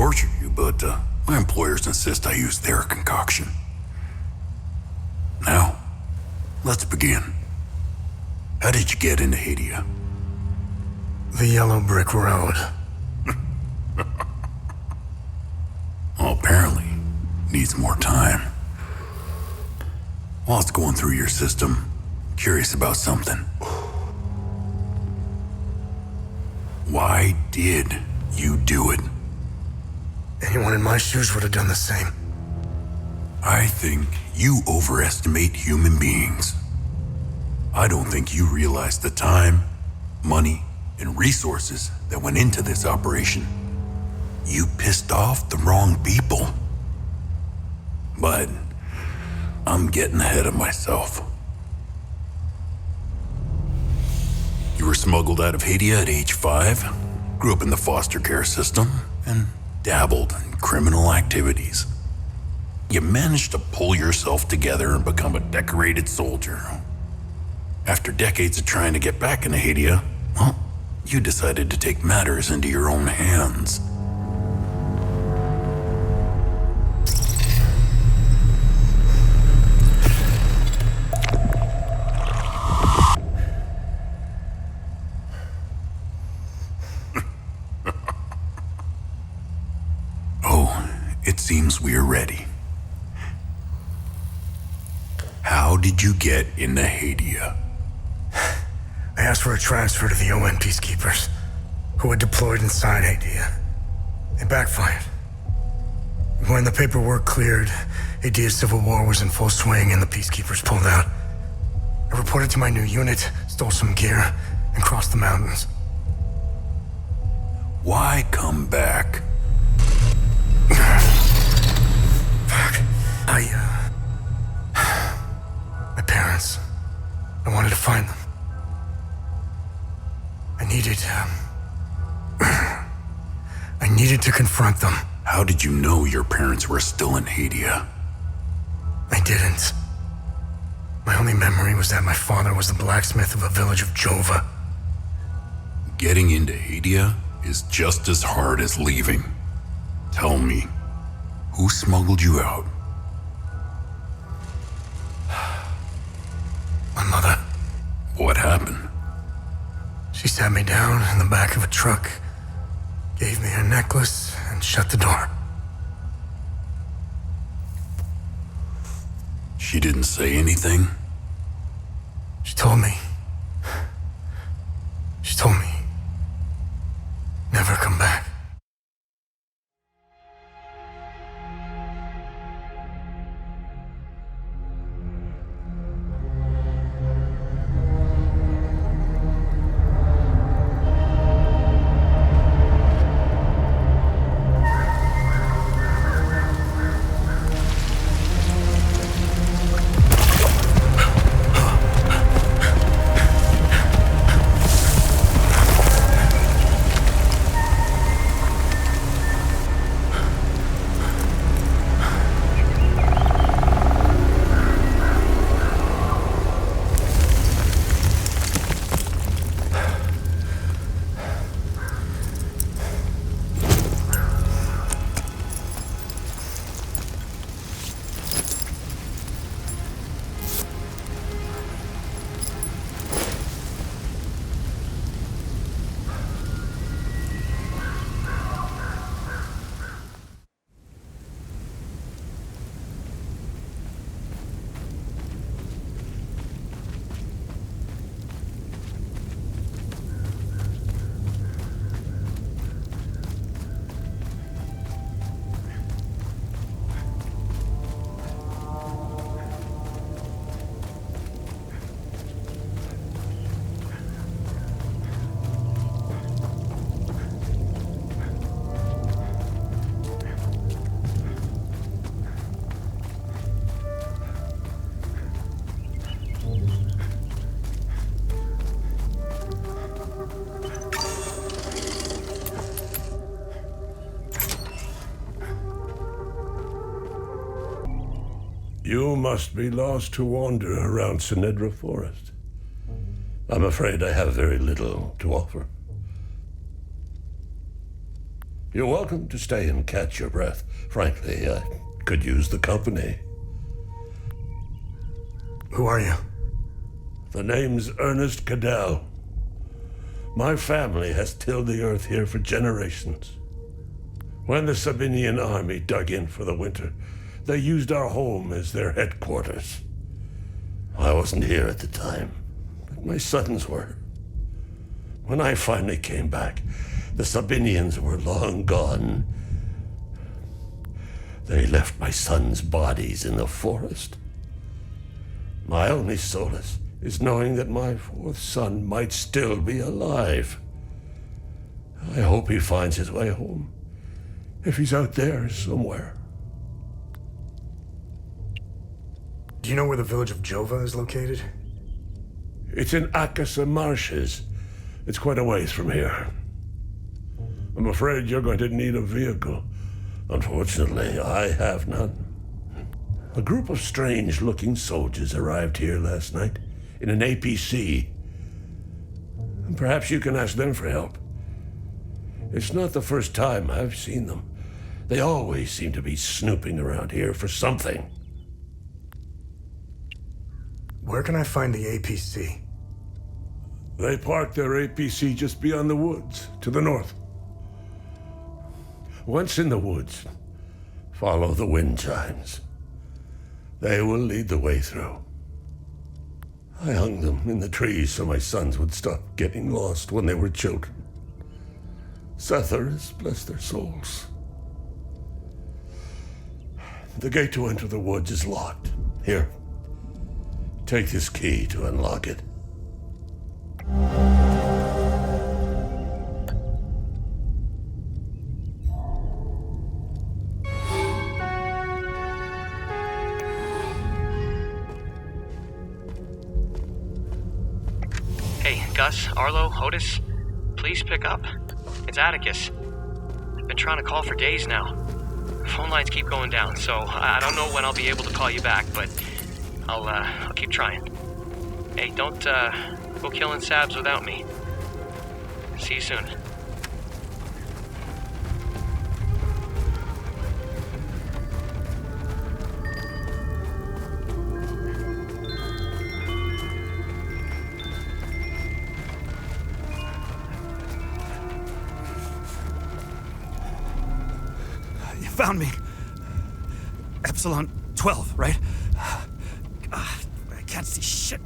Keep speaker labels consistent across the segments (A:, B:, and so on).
A: torture you, but my employers insist I use their concoction. Now, let's begin. How did you get into Hadia?
B: The yellow brick road.
A: Well, apparently, needs more time. While it's going through your system, curious about something. Why did you do it?
B: Anyone in my shoes would have done the same.
A: I think you overestimate human beings. I don't think you realize the time, money, and resources that went into this operation. You pissed off the wrong people. But I'm getting ahead of myself. You were smuggled out of Hadia at age 5, grew up in the foster care system, and dabbled in criminal activities. You managed to pull yourself together and become a decorated soldier. After decades of trying to get back into Hadia, well, you decided to take matters into your own hands. It seems we are ready. How did you get into Hadia?
B: I asked for a transfer to the UN peacekeepers, who had deployed inside Hadia. It backfired. When the paperwork cleared, Hadia's civil war was in full swing and the peacekeepers pulled out. I reported to my new unit, stole some gear, and crossed the mountains.
A: Why come back?
B: Fuck. My parents. I wanted to find them. I needed to confront them.
A: How did you know your parents were still in Hadia?
B: I didn't. My only memory was that my father was the blacksmith of a village of Jova.
A: Getting into Hadia is just as hard as leaving. Tell me, who smuggled you out?
B: My mother.
A: What happened?
B: She sat me down in the back of a truck, gave me her necklace, and shut the door.
A: She didn't say anything?
B: She told me, never come back.
C: You must be lost to wander around Sinedra Forest. I'm afraid I have very little to offer. You're welcome to stay and catch your breath. Frankly, I could use the company.
B: Who are you?
C: The name's Ernest Cadell. My family has tilled the earth here for generations. When the Sabinian army dug in for the winter, they used our home as their headquarters. I wasn't here at the time, but my sons were. When I finally came back, the Sabinians were long gone. They left my sons' bodies in the forest. My only solace is knowing that my fourth son might still be alive. I hope he finds his way home, if he's out there somewhere.
B: Do you know where the village of Jova is located?
C: It's in Akasa Marshes. It's quite a ways from here. I'm afraid you're going to need a vehicle. Unfortunately, I have none. A group of strange-looking soldiers arrived here last night in an APC. Perhaps you can ask them for help. It's not the first time I've seen them. They always seem to be snooping around here for something.
B: Where can I find the APC?
C: They parked their APC just beyond the woods, to the north. Once in the woods, follow the wind chimes. They will lead the way through. I hung them in the trees so my sons would stop getting lost when they were children. Setharus, bless their souls. The gate to enter the woods is locked. Here, take this key to unlock it.
D: Hey, Gus, Arlo, Otis, please pick up. It's Atticus. I've been trying to call for days now. Phone lines keep going down, so I don't know when I'll be able to call you back, but I'll keep trying. Hey, don't go killing Sabs without me. See you soon.
E: You found me. Epsilon 12, right? I can't see shit.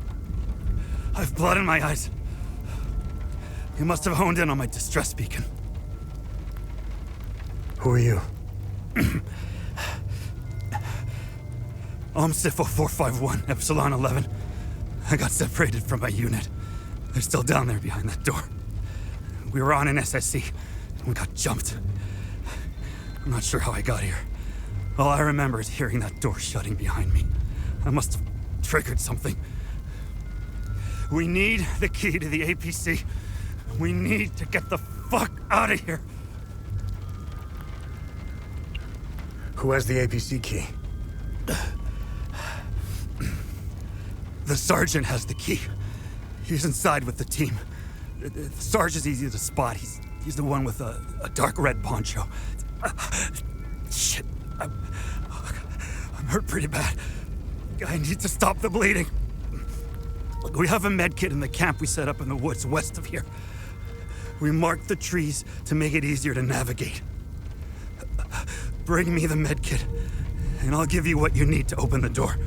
E: I have blood in my eyes. You must have honed in on my distress beacon.
B: Who are you?
E: I'm Sifo 451, Epsilon 11. I got separated from my unit. They're still down there behind that door. We were on an SSC, and we got jumped. I'm not sure how I got here. All I remember is hearing that door shutting behind me. I must have triggered something. We need the key to the APC. We need to get the fuck out of here.
B: Who has the APC key?
E: The sergeant has the key. He's inside with the team. The sergeant's easy to spot. He's the one with a dark red poncho. Shit. I'm hurt pretty bad. I need to stop the bleeding. We have a med kit in the camp we set up in the woods west of here. We marked the trees to make it easier to navigate. Bring me the med kit, and I'll give you what you need to open the door.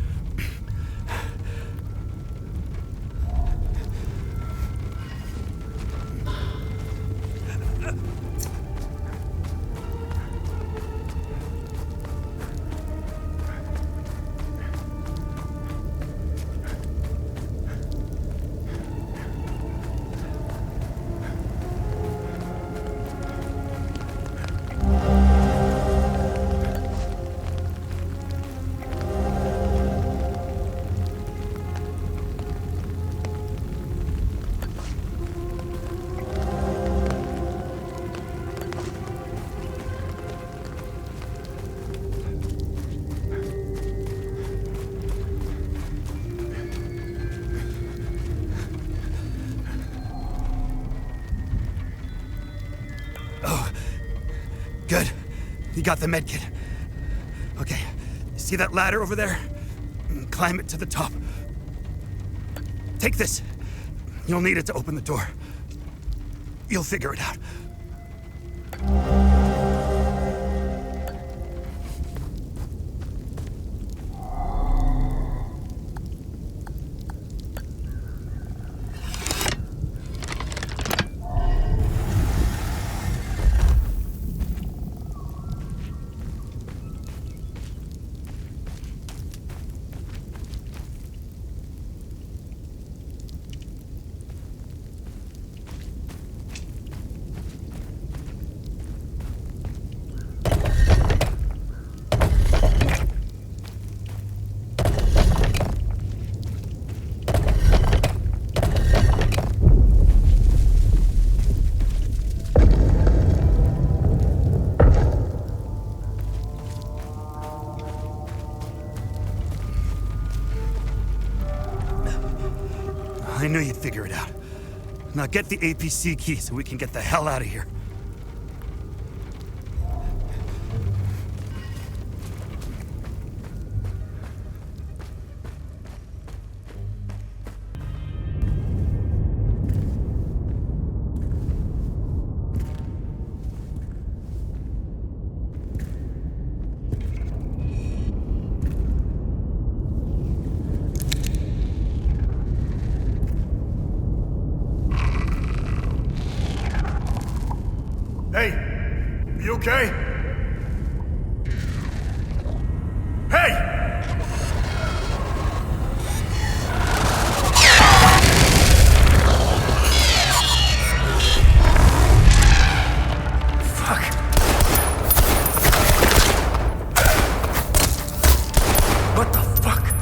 E: You got the medkit. Okay, see that ladder over there? Climb it to the top. Take this. You'll need it to open the door. You'll figure it out. I knew you'd figure it out. Now get the APC key so we can get the hell out of here.
B: Hey, you okay? Hey! What the fuck?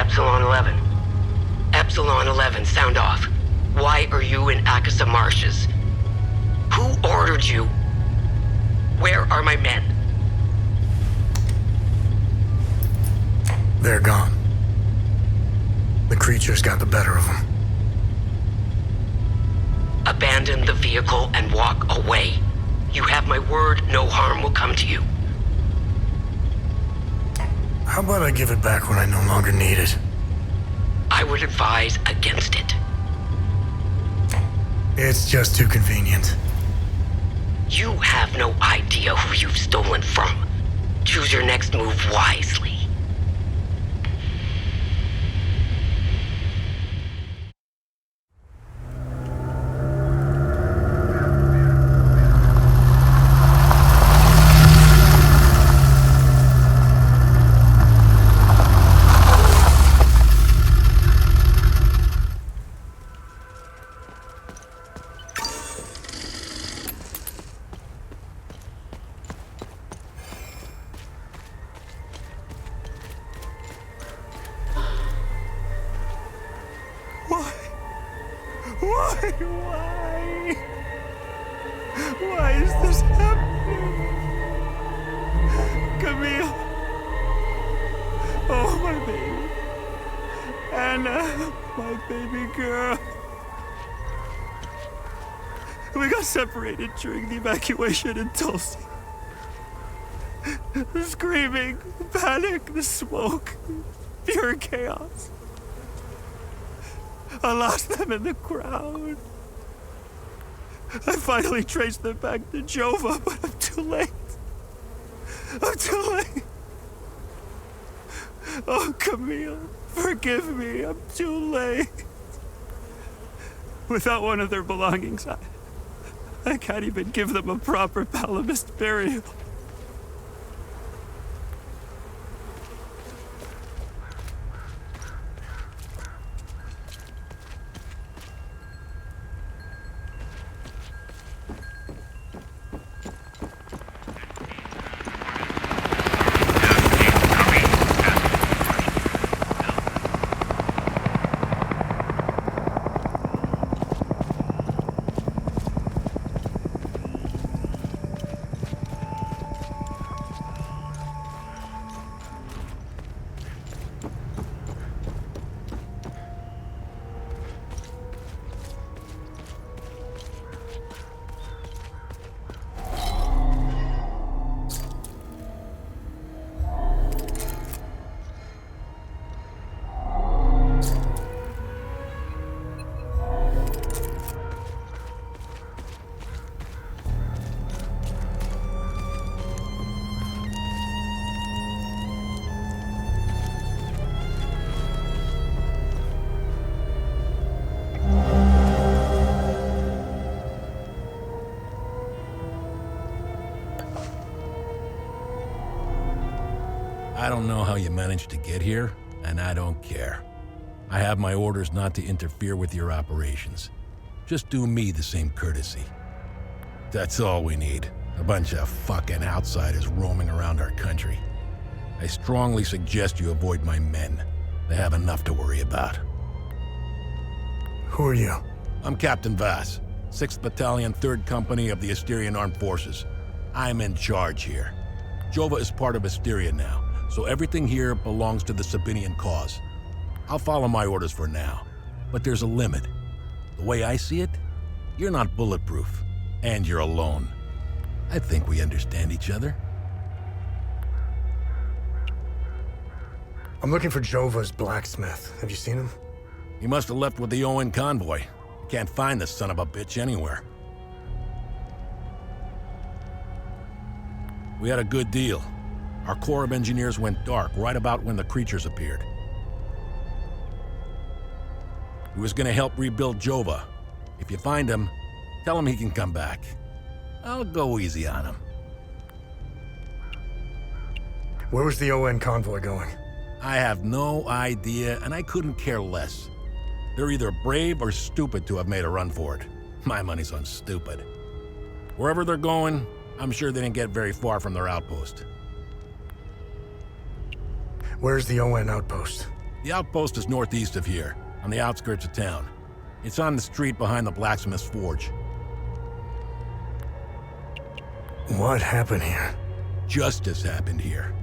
F: Epsilon 11. Epsilon 11, sound off. Why are you in Akasa Marshes? Who ordered you? Where are my men?
B: They're gone. The creatures got the better of them.
F: Abandon the vehicle and walk away. You have my word, no harm will come to you.
B: How about I give it back when I no longer need it?
F: I would advise against it.
B: It's just too convenient.
F: You have no idea who you've stolen from. Choose your next move wisely.
E: Why is this happening? Camille. Oh, my baby. Anna, my baby girl. We got separated during the evacuation in Tulsi. The screaming, the panic, the smoke, pure chaos. I lost them in the crowd. I finally traced them back to Jova, but I'm too late. I'm too late. Oh, Camille, forgive me. I'm too late. Without one of their belongings, I can't even give them a proper Palamist burial.
G: I don't know how you managed to get here, and I don't care. I have my orders not to interfere with your operations. Just do me the same courtesy. That's all we need. A bunch of fucking outsiders roaming around our country. I strongly suggest you avoid my men. They have enough to worry about.
B: Who are you?
G: I'm Captain Vass, 6th Battalion, 3rd Company of the Asterian Armed Forces. I'm in charge here. Jova is part of Historia now, so everything here belongs to the Sabinian cause. I'll follow my orders for now, but there's a limit. The way I see it, you're not bulletproof, and you're alone. I think we understand each other.
B: I'm looking for Jova's blacksmith. Have you seen him?
G: He must have left with the UN convoy. Can't find the son of a bitch anywhere. We had a good deal. Our Corps of Engineers went dark right about when the creatures appeared. He was gonna help rebuild Jova. If you find him, tell him he can come back. I'll go easy on him.
B: Where was the UN convoy going?
G: I have no idea, and I couldn't care less. They're either brave or stupid to have made a run for it. My money's on stupid. Wherever they're going, I'm sure they didn't get very far from their outpost.
B: Where's the UN outpost?
G: The outpost is northeast of here, on the outskirts of town. It's on the street behind the blacksmith's forge.
B: What happened here?
G: Justice happened here.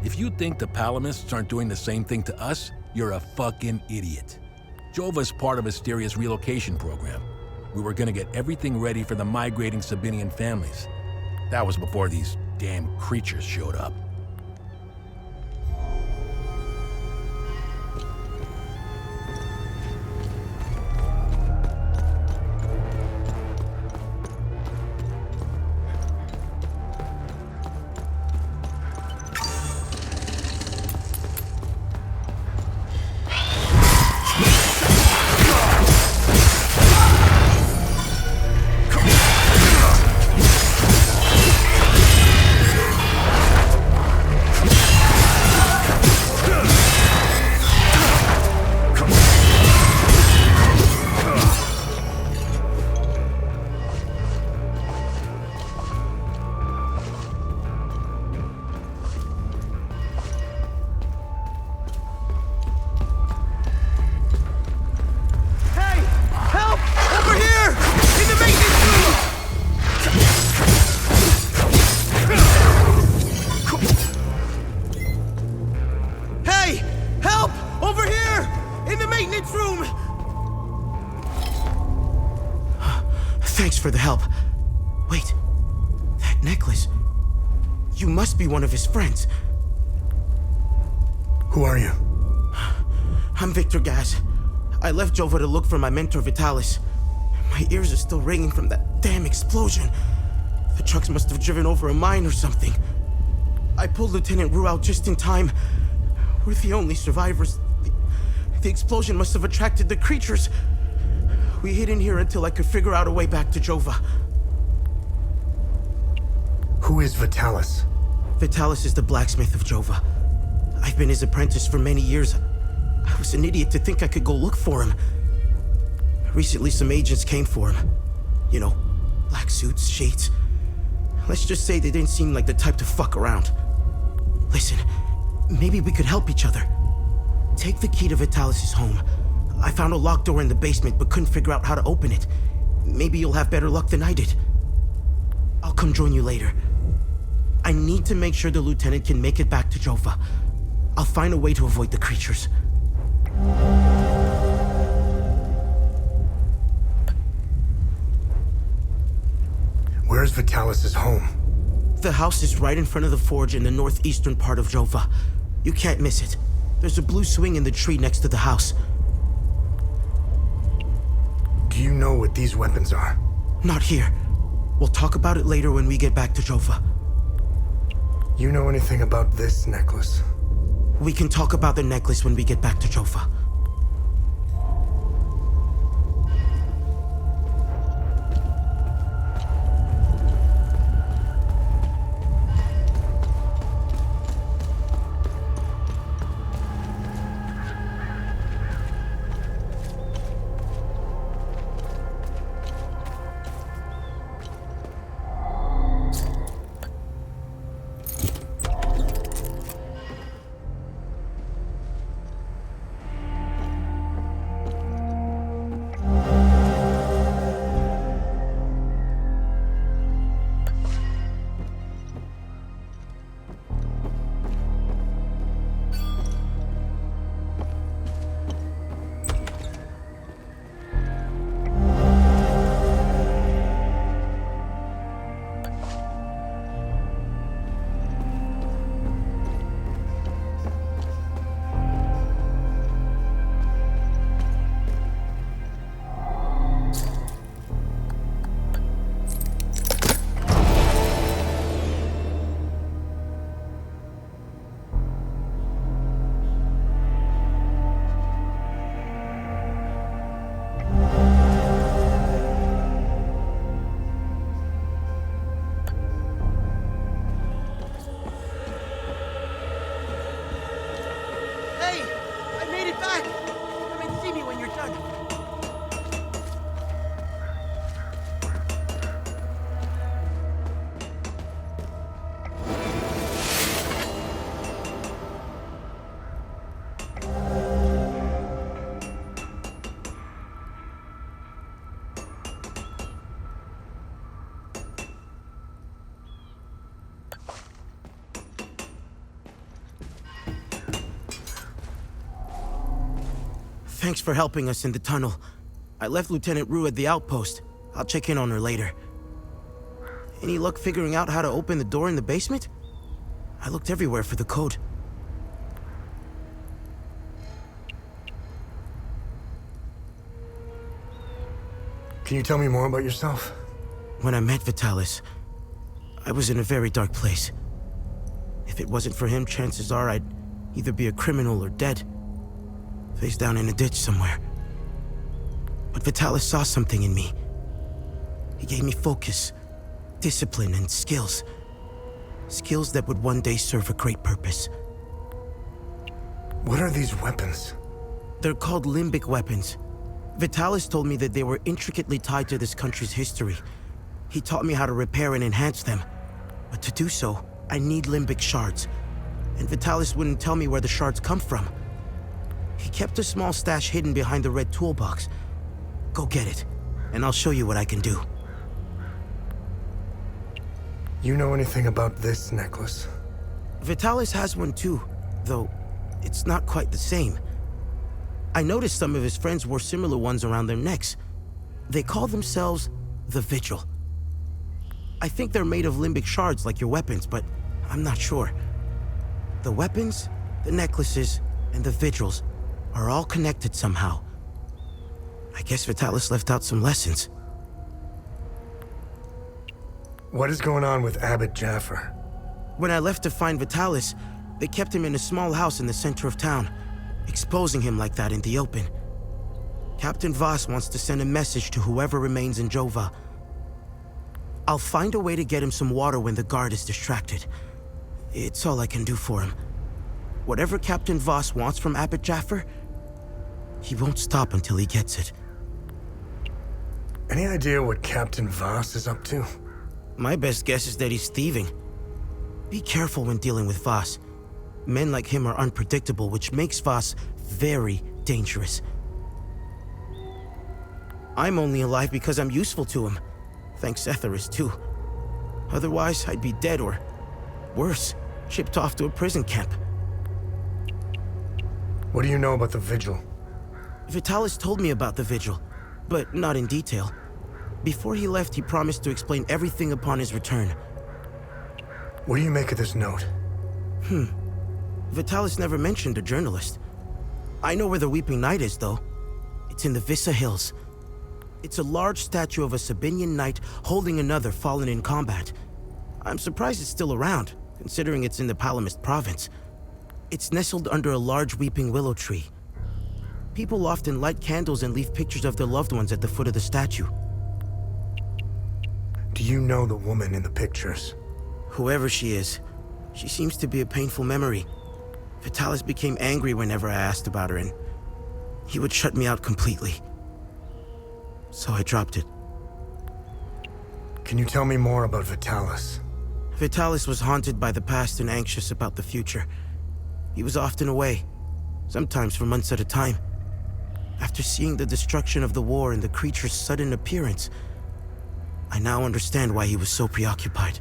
G: If you think the Palamists aren't doing the same thing to us, you're a fucking idiot. Jova's part of Hysteria's relocation program. We were gonna get everything ready for the migrating Sabinian families. That was before these damn creatures showed up.
F: Thanks for the help. Wait, that necklace. You must be one of his friends.
B: Who are you?
F: I'm Victor Gaz. I left Jova to look for my mentor Vitalis. My ears are still ringing from that damn explosion. The trucks must have driven over a mine or something. I pulled Lieutenant Rue out just in time. We're the only survivors. The explosion must have attracted the creatures. We hid in here until I could figure out a way back to Jova.
B: Who is Vitalis?
F: Vitalis is the blacksmith of Jova. I've been his apprentice for many years. I was an idiot to think I could go look for him. Recently, some agents came for him. You know, black suits, shades. Let's just say they didn't seem like the type to fuck around. Listen, maybe we could help each other. Take the key to Vitalis' home. I found a locked door in the basement, but couldn't figure out how to open it. Maybe you'll have better luck than I did. I'll come join you later. I need to make sure the lieutenant can make it back to Jova. I'll find a way to avoid the creatures.
B: Where's Vitalis' home?
F: The house is right in front of the forge in the northeastern part of Jova. You can't miss it. There's a blue swing in the tree next to the house.
B: Do you know what these weapons are?
F: Not here. We'll talk about it later when we get back to Jova.
B: You know anything about this necklace?
F: We can talk about the necklace when we get back to Jova. Thanks for helping us in the tunnel. I left Lieutenant Rue at the outpost. I'll check in on her later. Any luck figuring out how to open the door in the basement? I looked everywhere for the code.
B: Can you tell me more about yourself?
F: When I met Vitalis, I was in a very dark place. If it wasn't for him, chances are I'd either be a criminal or dead. Face down in a ditch somewhere. But Vitalis saw something in me. He gave me focus, discipline, and skills. Skills that would one day serve a great purpose.
B: What are these weapons?
F: They're called limbic weapons. Vitalis told me that they were intricately tied to this country's history. He taught me how to repair and enhance them. But to do so, I need limbic shards. And Vitalis wouldn't tell me where the shards come from. He kept a small stash hidden behind the red toolbox. Go get it, and I'll show you what I can do.
B: You know anything about this necklace?
F: Vitalis has one too, though it's not quite the same. I noticed some of his friends wore similar ones around their necks. They call themselves the Vigil. I think they're made of limbic shards like your weapons, but I'm not sure. The weapons, the necklaces, and the Vigils are all connected somehow. I guess Vitalis left out some lessons.
B: What is going on with Abbot Jaffer?
F: When I left to find Vitalis, they kept him in a small house in the center of town, exposing him like that in the open. Captain Voss wants to send a message to whoever remains in Jova. I'll find a way to get him some water when the guard is distracted. It's all I can do for him. Whatever Captain Voss wants from Abbot Jaffer, he won't stop until he gets it.
B: Any idea what Captain Voss is up to?
F: My best guess is that he's thieving. Be careful when dealing with Voss. Men like him are unpredictable, which makes Voss very dangerous. I'm only alive because I'm useful to him. Thanks Etheris, too. Otherwise, I'd be dead or, worse, shipped off to a prison camp.
B: What do you know about the Vigil?
F: Vitalis told me about the Vigil, but not in detail. Before he left, he promised to explain everything upon his return.
B: What do you make of this note?
F: Vitalis never mentioned a journalist. I know where the Weeping Knight is, though. It's in the Vissa Hills. It's a large statue of a Sabinian knight holding another fallen in combat. I'm surprised it's still around, considering it's in the Palamist province. It's nestled under a large weeping willow tree. People often light candles and leave pictures of their loved ones at the foot of the statue.
B: Do you know the woman in the pictures?
F: Whoever she is, she seems to be a painful memory. Vitalis became angry whenever I asked about her, and he would shut me out completely. So I dropped it.
B: Can you tell me more about Vitalis?
F: Vitalis was haunted by the past and anxious about the future. He was often away, sometimes for months at a time. After seeing the destruction of the war and the creature's sudden appearance, I now understand why he was so preoccupied.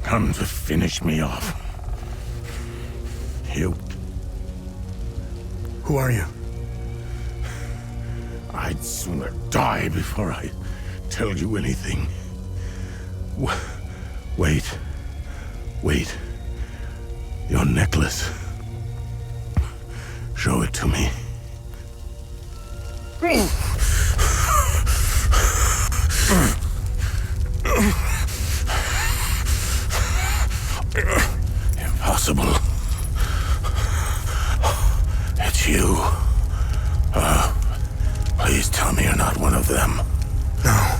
C: Come to finish me off. You.
B: Who are you?
C: I'd sooner die before I tell you anything. Wait. Your necklace. Show it to me. Impossible. It's you. Please tell me you're not one of them.
B: No.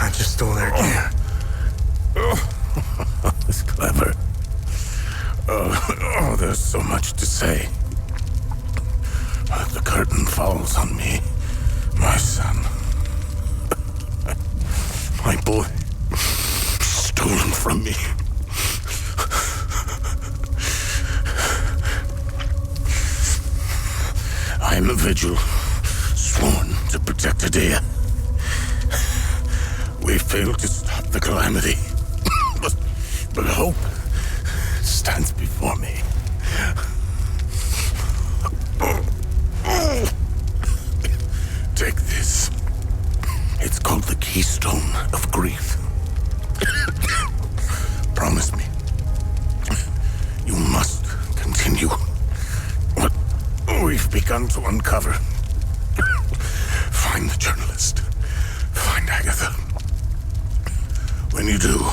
B: I just stole their gear.
C: It's clever. Oh, there's so much to say. But the curtain falls on me, my son. My boy, stolen from me. I am a vigil, sworn to protect Idea. We failed to stop the calamity, but hope stands before me. Take this. It's called the Keystone of Grief. Promise me, you must continue what we've begun to uncover. Find the journalist. Find Agatha. When you do,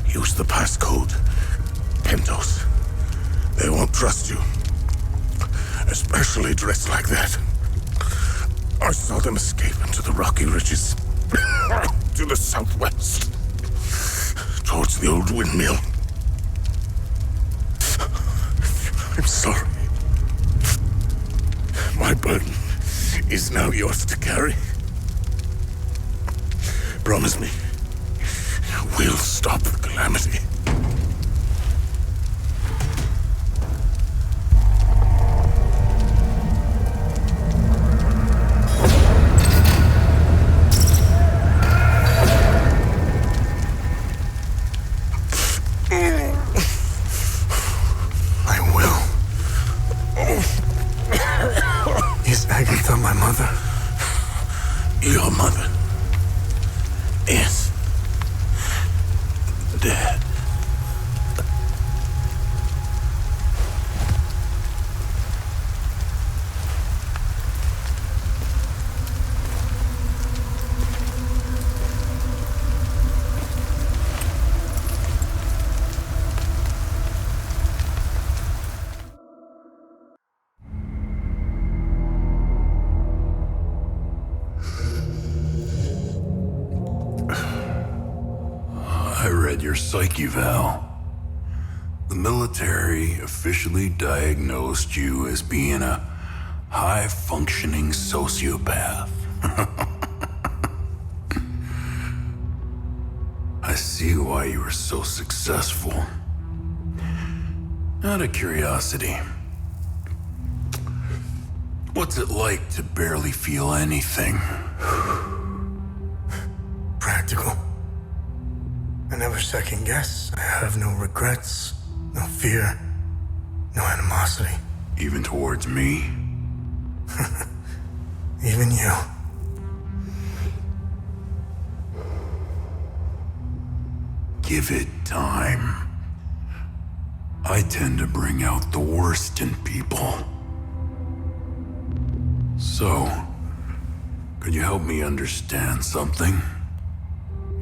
C: use the passcode Pentos. They won't trust you, especially dressed like that. I saw them escape into the rocky ridges to the southwest, towards the old windmill. I'm sorry. My burden is now yours to carry. Promise me, we'll stop the calamity.
B: Is Agatha my mother?
C: Your mother is dead.
A: I read your psyche eval. The military officially diagnosed you as being a high-functioning sociopath. I see why you were so successful. Out of curiosity, what's it like to barely feel anything?
B: Practical. I never second guess. I have no regrets, no fear, no animosity.
A: Even towards me?
B: Even you.
A: Give it time. I tend to bring out the worst in people. So, could you help me understand something?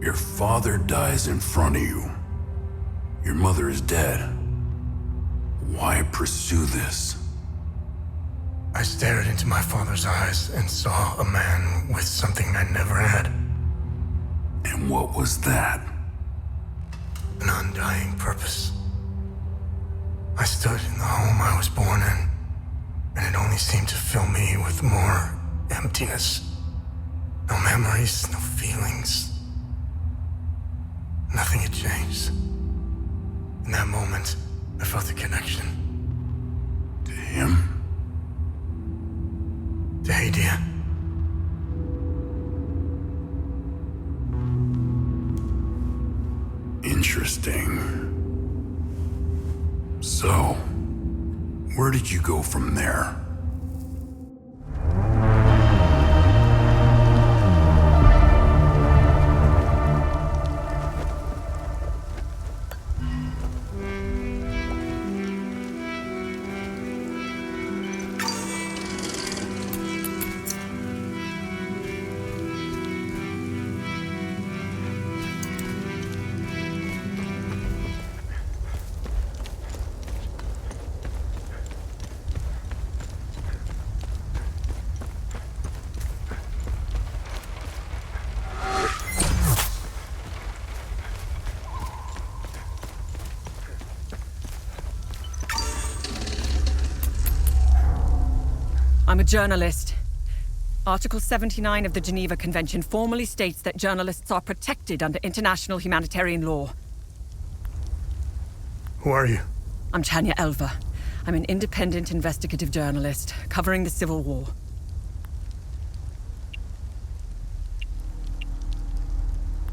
A: Your father dies in front of you. Your mother is dead. Why pursue this?
B: I stared into my father's eyes and saw a man with something I never had.
A: And what was that?
B: An undying purpose. I stood in the home I was born in, and it only seemed to fill me with more emptiness. No memories, no feelings. Nothing had changed. In that moment, I felt a connection.
A: To him?
B: To Hadia.
A: Interesting. So, where did you go from there?
H: I'm a journalist. Article 79 of the Geneva Convention formally states that journalists are protected under international humanitarian law.
B: Who are you?
H: I'm Tanya Elva. I'm an independent investigative journalist covering the Civil War.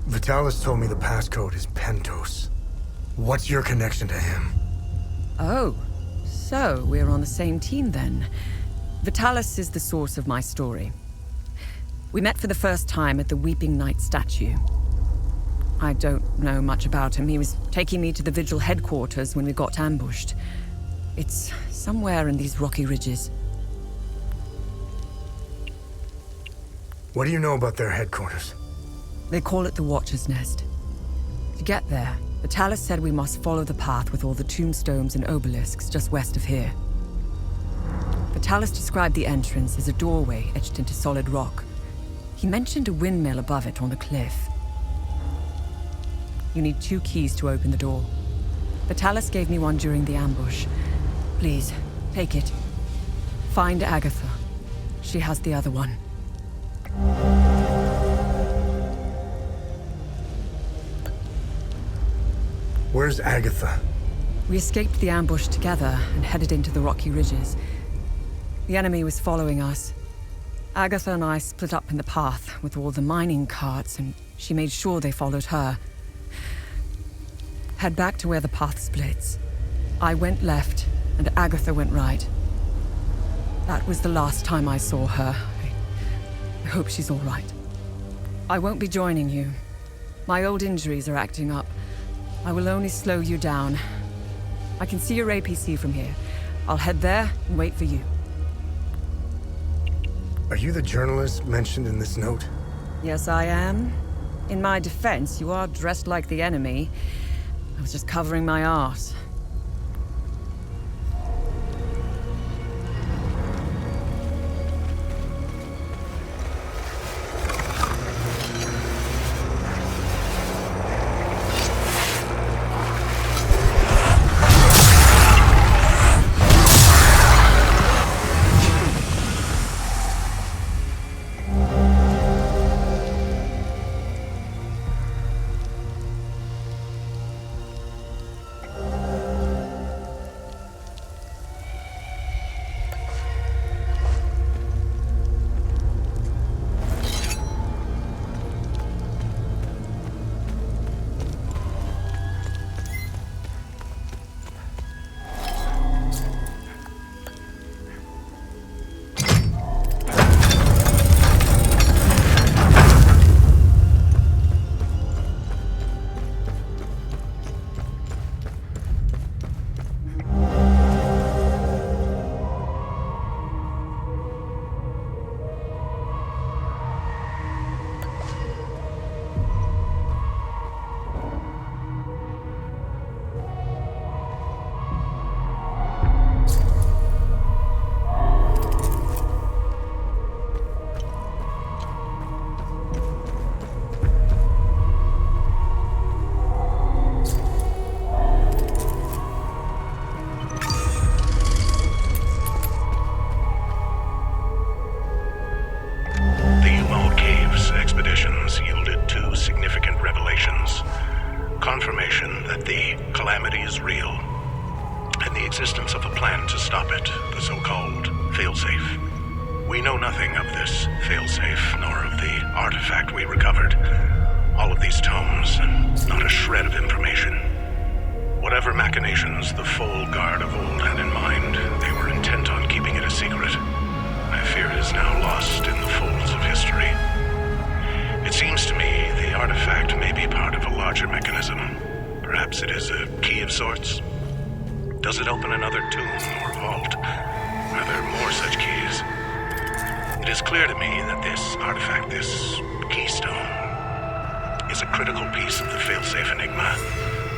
B: Vitalis told me the passcode is Pentos. What's your connection to him?
H: Oh, so we're on the same team then. Vitalis is the source of my story. We met for the first time at the Weeping Knight statue. I don't know much about him. He was taking me to the Vigil headquarters when we got ambushed. It's somewhere in these rocky ridges.
B: What do you know about their headquarters?
H: They call it the Watcher's Nest. To get there, Vitalis said we must follow the path with all the tombstones and obelisks just west of here. Vitalis described the entrance as a doorway etched into solid rock. He mentioned a windmill above it on the cliff. You need 2 keys to open the door. Vitalis gave me one during the ambush. Please, take it. Find Agatha. She has the other one.
B: Where's Agatha?
H: We escaped the ambush together and headed into the rocky ridges. The enemy was following us. Agatha and I split up in the path with all the mining carts, and she made sure they followed her. Head back to where the path splits. I went left, and Agatha went right. That was the last time I saw her. I hope she's all right. I won't be joining you. My old injuries are acting up. I will only slow you down. I can see your APC from here. I'll head there and wait for you.
B: Are you the journalist mentioned in this note?
H: Yes, I am. In my defense, you are dressed like the enemy. I was just covering my arse.
I: Confirmation that the calamity is real, and the existence of a plan to stop it, the so-called failsafe. We know nothing of this failsafe, nor of the artifact we recovered. All of these tomes, and not a shred of information. Whatever machinations the full guard of old had in mind, they were intent on keeping it a secret. I fear it is now lost in the folds of history. It seems to me the artifact may be part of a larger mechanism. Perhaps it is a key of sorts. Does it open another tomb or vault? Are there more such keys? It is clear to me that this artifact, this keystone, is a critical piece of the failsafe enigma.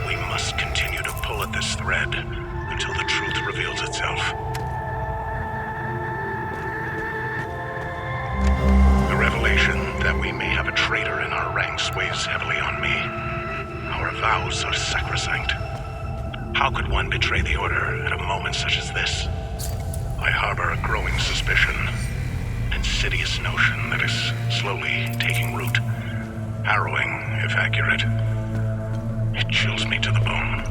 I: We must continue to pull at this thread until the truth reveals itself. The revelation that we may have a traitor in our ranks weighs heavily on me. Our vows are sacrosanct. How could one betray the Order at a moment such as this? I harbor a growing suspicion, insidious notion that is slowly taking root. Harrowing, if accurate. It chills me to the bone.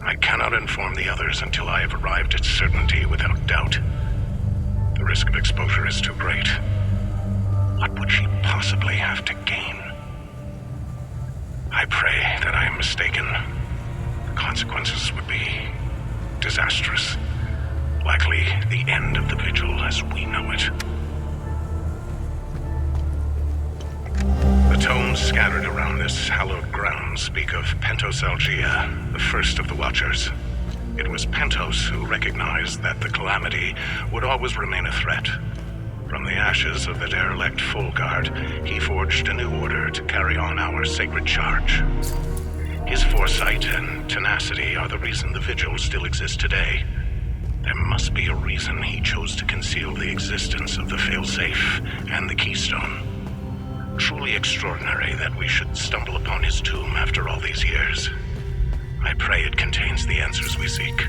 I: I cannot inform the others until I have arrived at certainty without doubt. The risk of exposure is too great. What would she possibly have to gain? I pray that I am mistaken. The consequences would be disastrous. Likely the end of the vigil as we know it. The tomes scattered around this hallowed ground speak of Pentos Algia, the first of the Watchers. It was Pentos who recognized that the calamity would always remain a threat. From the ashes of the derelict Full Guard, he forged a new order to carry on our sacred charge. His foresight and tenacity are the reason the Vigil still exists today. There must be a reason he chose to conceal the existence of the failsafe and the keystone. Truly extraordinary that we should stumble upon his tomb after all these years. I pray it contains the answers we seek.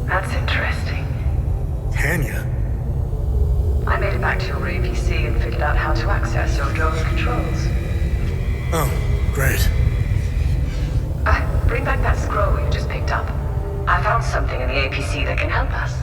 J: That's interesting.
B: Tanya?
J: I made it back to your APC and figured out how to access your drone's controls.
B: Oh, great.
J: Bring back that scroll you just picked up. I found something in the APC that can help us.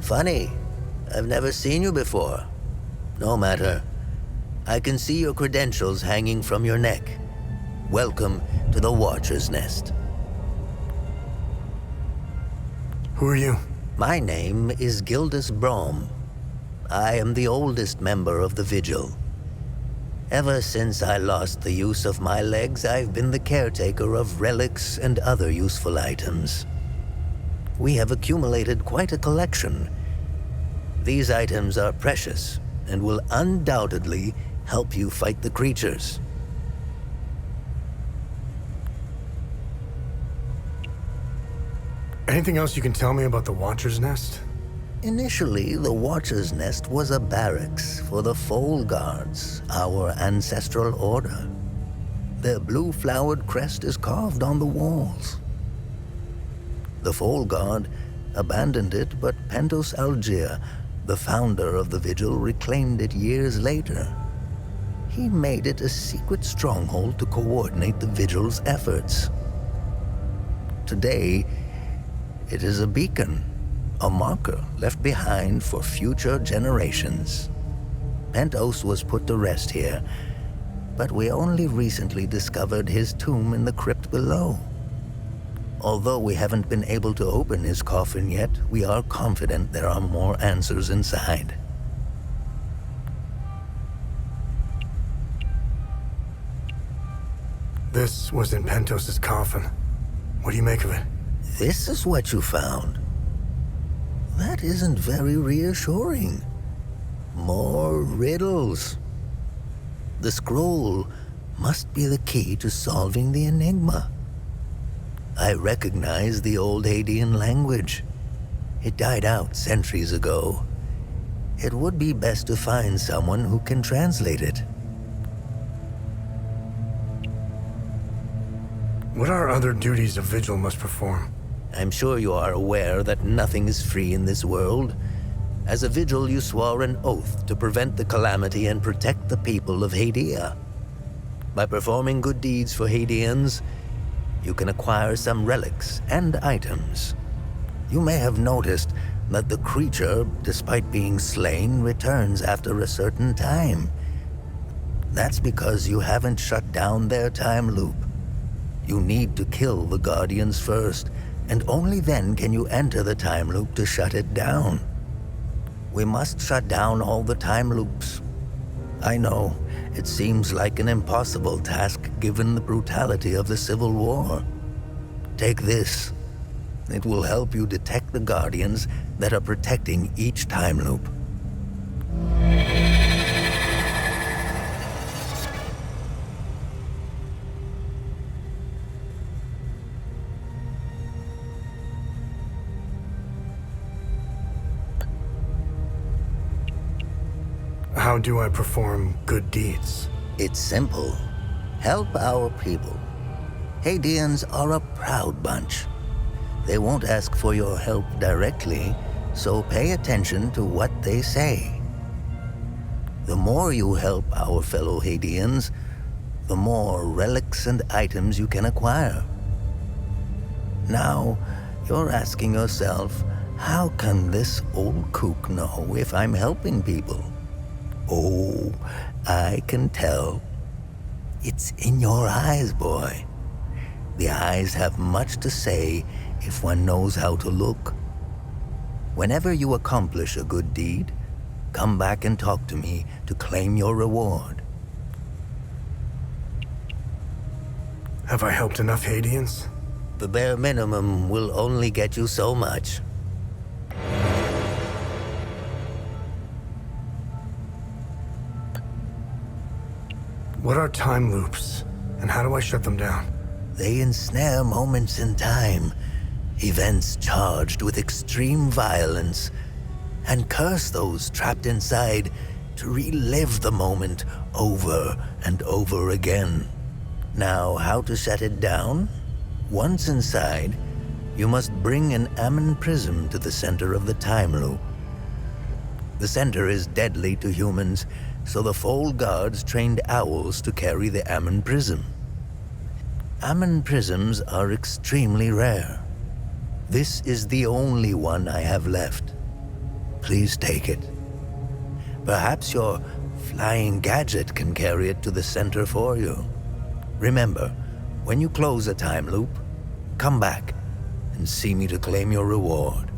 K: Funny. I've never seen you before. No matter. I can see your credentials hanging from your neck. Welcome to the Watcher's Nest.
B: Who are you?
K: My name is Gildas Brom. I am the oldest member of the Vigil. Ever since I lost the use of my legs, I've been the caretaker of relics and other useful items. We have accumulated quite a collection. These items are precious and will undoubtedly help you fight the creatures.
B: Anything else you can tell me about the Watcher's Nest?
K: Initially, the Watcher's Nest was a barracks for the Foal Guards, our ancestral order. Their blue-flowered crest is carved on the walls. The Foal Guard abandoned it, but Pentos Algia, the founder of the Vigil, reclaimed it years later. He made it a secret stronghold to coordinate the Vigil's efforts. Today, it is a beacon, a marker left behind for future generations. Pentos was put to rest here, but we only recently discovered his tomb in the crypt below. Although we haven't been able to open his coffin yet, we are confident there are more answers inside.
B: This was in Pentos' coffin. What do you make of it?
K: This is what you found. That isn't very reassuring. More riddles. The scroll must be the key to solving the enigma. I recognize the old Hadean language. It died out centuries ago. It would be best to find someone who can translate it.
B: What are other duties a Vigil must perform?
K: I'm sure you are aware that nothing is free in this world. As a vigil, you swore an oath to prevent the calamity and protect the people of Hadia. By performing good deeds for Hadians, you can acquire some relics and items. You may have noticed that the creature, despite being slain, returns after a certain time. That's because you haven't shut down their time loop. You need to kill the Guardians first, and only then can you enter the time loop to shut it down. We must shut down all the time loops. I know, it seems like an impossible task given the brutality of the Civil War. Take this. It will help you detect the Guardians that are protecting each time loop.
B: How do I perform good deeds?
K: It's simple. Help our people. Hadians are a proud bunch. They won't ask for your help directly, so pay attention to what they say. The more you help our fellow Hadians, the more relics and items you can acquire. Now, you're asking yourself, how can this old kook know if I'm helping people? Oh, I can tell. It's in your eyes, boy. The eyes have much to say if one knows how to look. Whenever you accomplish a good deed, come back and talk to me to claim your reward.
B: Have I helped enough Hadians?
K: The bare minimum will only get you so much.
B: What are time loops, and how do I shut them down?
K: They ensnare moments in time, events charged with extreme violence, and curse those trapped inside to relive the moment over and over again. Now, how to shut it down? Once inside, you must bring an Ammon prism to the center of the time loop. The center is deadly to humans, so the Fold Guards trained owls to carry the Ammon prism. Ammon prisms are extremely rare. This is the only one I have left. Please take it. Perhaps your flying gadget can carry it to the center for you. Remember, when you close a time loop, come back and see me to claim your reward.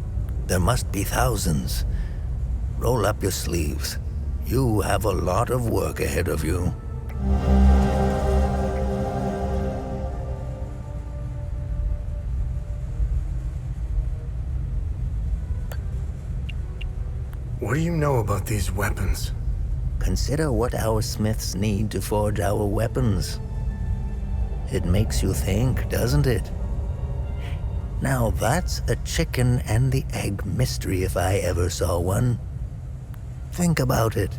K: There must be thousands. Roll up your sleeves. You have a lot of work ahead of you.
B: What do you know about these weapons?
K: Consider what our smiths need to forge our weapons. It makes you think, doesn't it? Now that's a chicken and the egg mystery if I ever saw one. Think about it.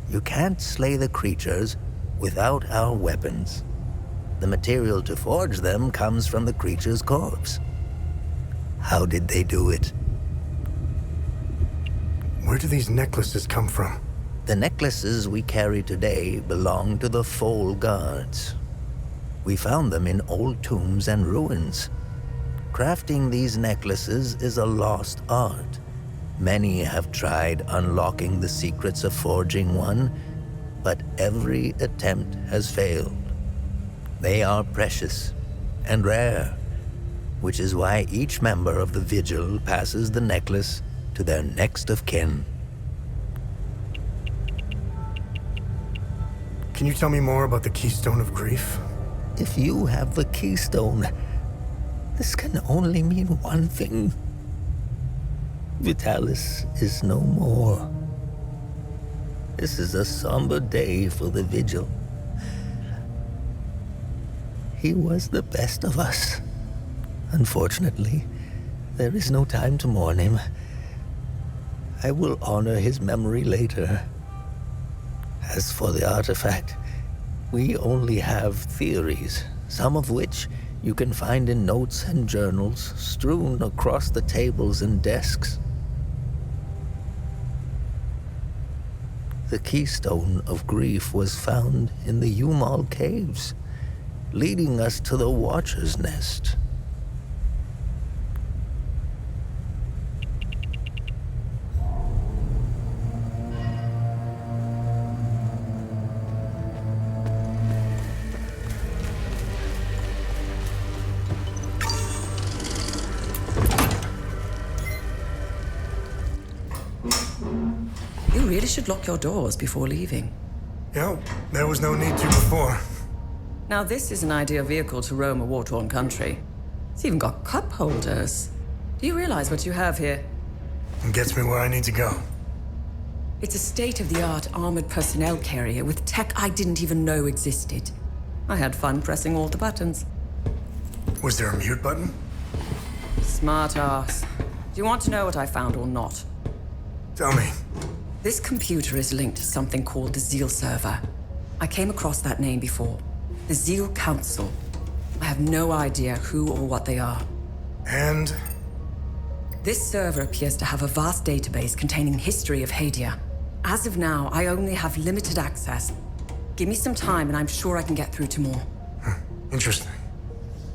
K: You can't slay the creatures without our weapons. The material to forge them comes from the creature's corpse. How did they do it?
B: Where do these necklaces come from?
K: The necklaces we carry today belong to the Fold Guards. We found them in old tombs and ruins. Crafting these necklaces is a lost art. Many have tried unlocking the secrets of forging one, but every attempt has failed. They are precious and rare, which is why each member of the Vigil passes the necklace to their next of kin.
B: Can you tell me more about the Keystone of Grief?
K: If you have the keystone, this can only mean one thing. Vitalis is no more. This is a somber day for the Vigil. He was the best of us. Unfortunately, there is no time to mourn him. I will honor his memory later. As for the artifact, we only have theories, some of which you can find in notes and journals strewn across the tables and desks. The keystone of grief was found in the Umal caves, leading us to the Watcher's Nest.
L: You really should lock your doors before leaving.
B: Yeah, there was no need to before.
L: Now, this is an ideal vehicle to roam a war-torn country. It's even got cup holders. Do you realize what you have here?
B: It gets me where I need to go.
L: It's a state-of-the-art armored personnel carrier with tech I didn't even know existed. I had fun pressing all the buttons.
B: Was there a mute button?
L: Smart ass. Do you want to know what I found or not?
B: Tell me.
L: This computer is linked to something called the Zeal server. I came across that name before. The Zeal Council. I have no idea who or what they are.
B: And?
L: This server appears to have a vast database containing history of Hadia. As of now, I only have limited access. Give me some time and I'm sure I can get through to more.
B: Interesting.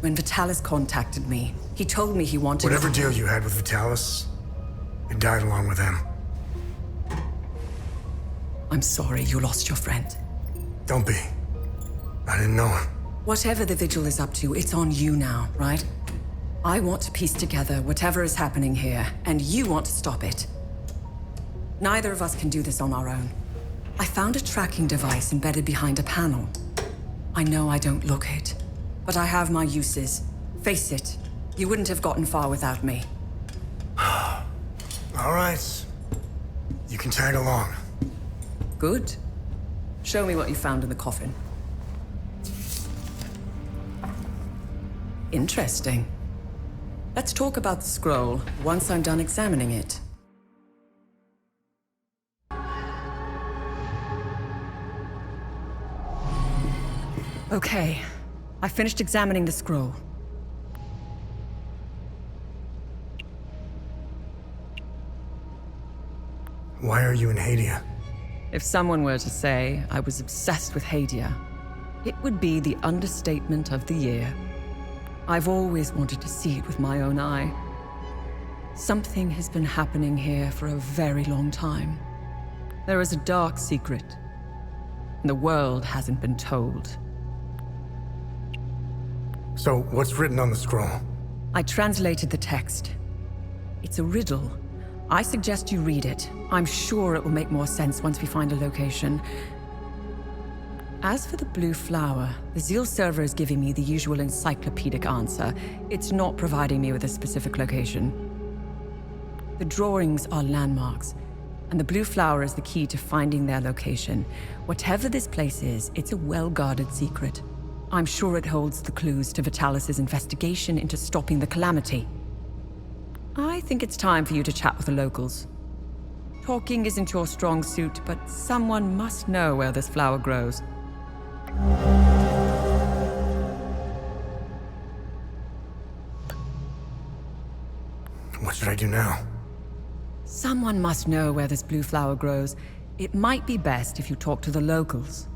L: When Vitalis contacted me, he told me he wanted...
B: Whatever deal you had with Vitalis, it died along with him.
L: I'm sorry you lost your friend.
B: Don't be. I didn't know him.
L: Whatever the Vigil is up to, it's on you now, right? I want to piece together whatever is happening here, and you want to stop it. Neither of us can do this on our own. I found a tracking device embedded behind a panel. I know I don't look it, but I have my uses. Face it, you wouldn't have gotten far without me.
B: All right. You can tag along.
L: Good. Show me what you found in the coffin. Interesting. Let's talk about the scroll once I'm done examining it.
H: Okay. I finished examining the scroll.
B: Why are you in Hadia?
H: If someone were to say I was obsessed with Hadia, it would be the understatement of the year. I've always wanted to see it with my own eye. Something has been happening here for a very long time. There is a dark secret, and the world hasn't been told.
B: So, what's written on the scroll?
H: I translated the text. It's a riddle. I suggest you read it. I'm sure it will make more sense once we find a location. As for the blue flower, the Zeal server is giving me the usual encyclopedic answer. It's not providing me with a specific location. The drawings are landmarks, and the blue flower is the key to finding their location. Whatever this place is, it's a well-guarded secret. I'm sure it holds the clues to Vitalis' investigation into stopping the calamity. I think it's time for you to chat with the locals. Talking isn't your strong suit, but someone must know where this flower grows.
B: What should I do now?
H: Someone must know where this blue flower grows. It might be best if you talk to the locals.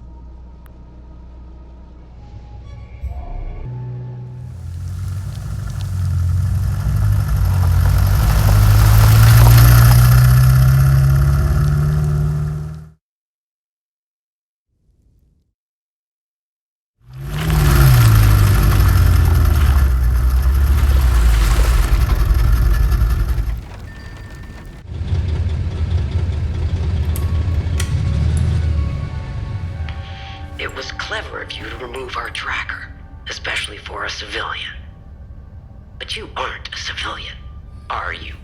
M: It was clever of you to remove our tracker, especially for a civilian. But you aren't a civilian, are you?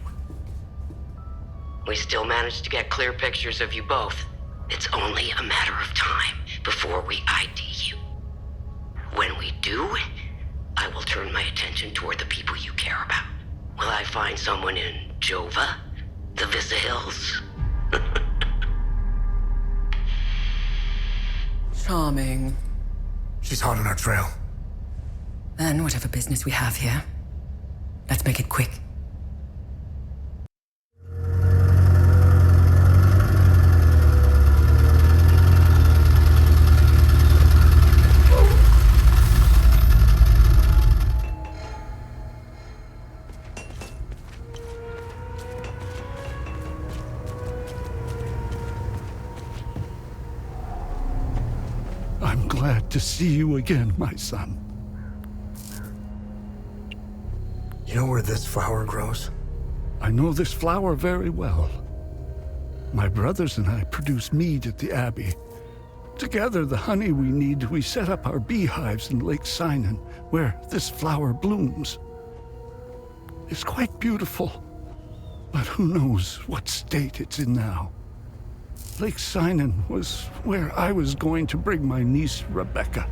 M: We still managed to get clear pictures of you both. It's only a matter of time before we ID you. When we do, I will turn my attention toward the people you care about. Will I find someone in Jova? The Visa Hills?
L: Charming.
B: She's hot on our trail.
L: Then, whatever business we have here, let's make it quick.
N: I'm glad to see you again, my son.
B: You know where this flower grows?
N: I know this flower very well. My brothers and I produce mead at the Abbey. Together, the honey we need, we set up our beehives in Lake Sinan, where this flower blooms. It's quite beautiful, but who knows what state it's in now. Lake Sinan was where I was going to bring my niece, Rebecca.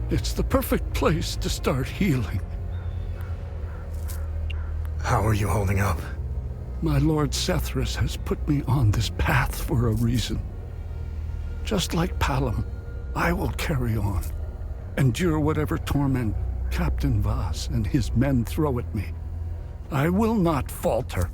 N: It's the perfect place to start healing.
B: How are you holding up?
N: My Lord Sethras has put me on this path for a reason. Just like Palom, I will carry on, endure whatever torment Captain Vas and his men throw at me. I will not falter.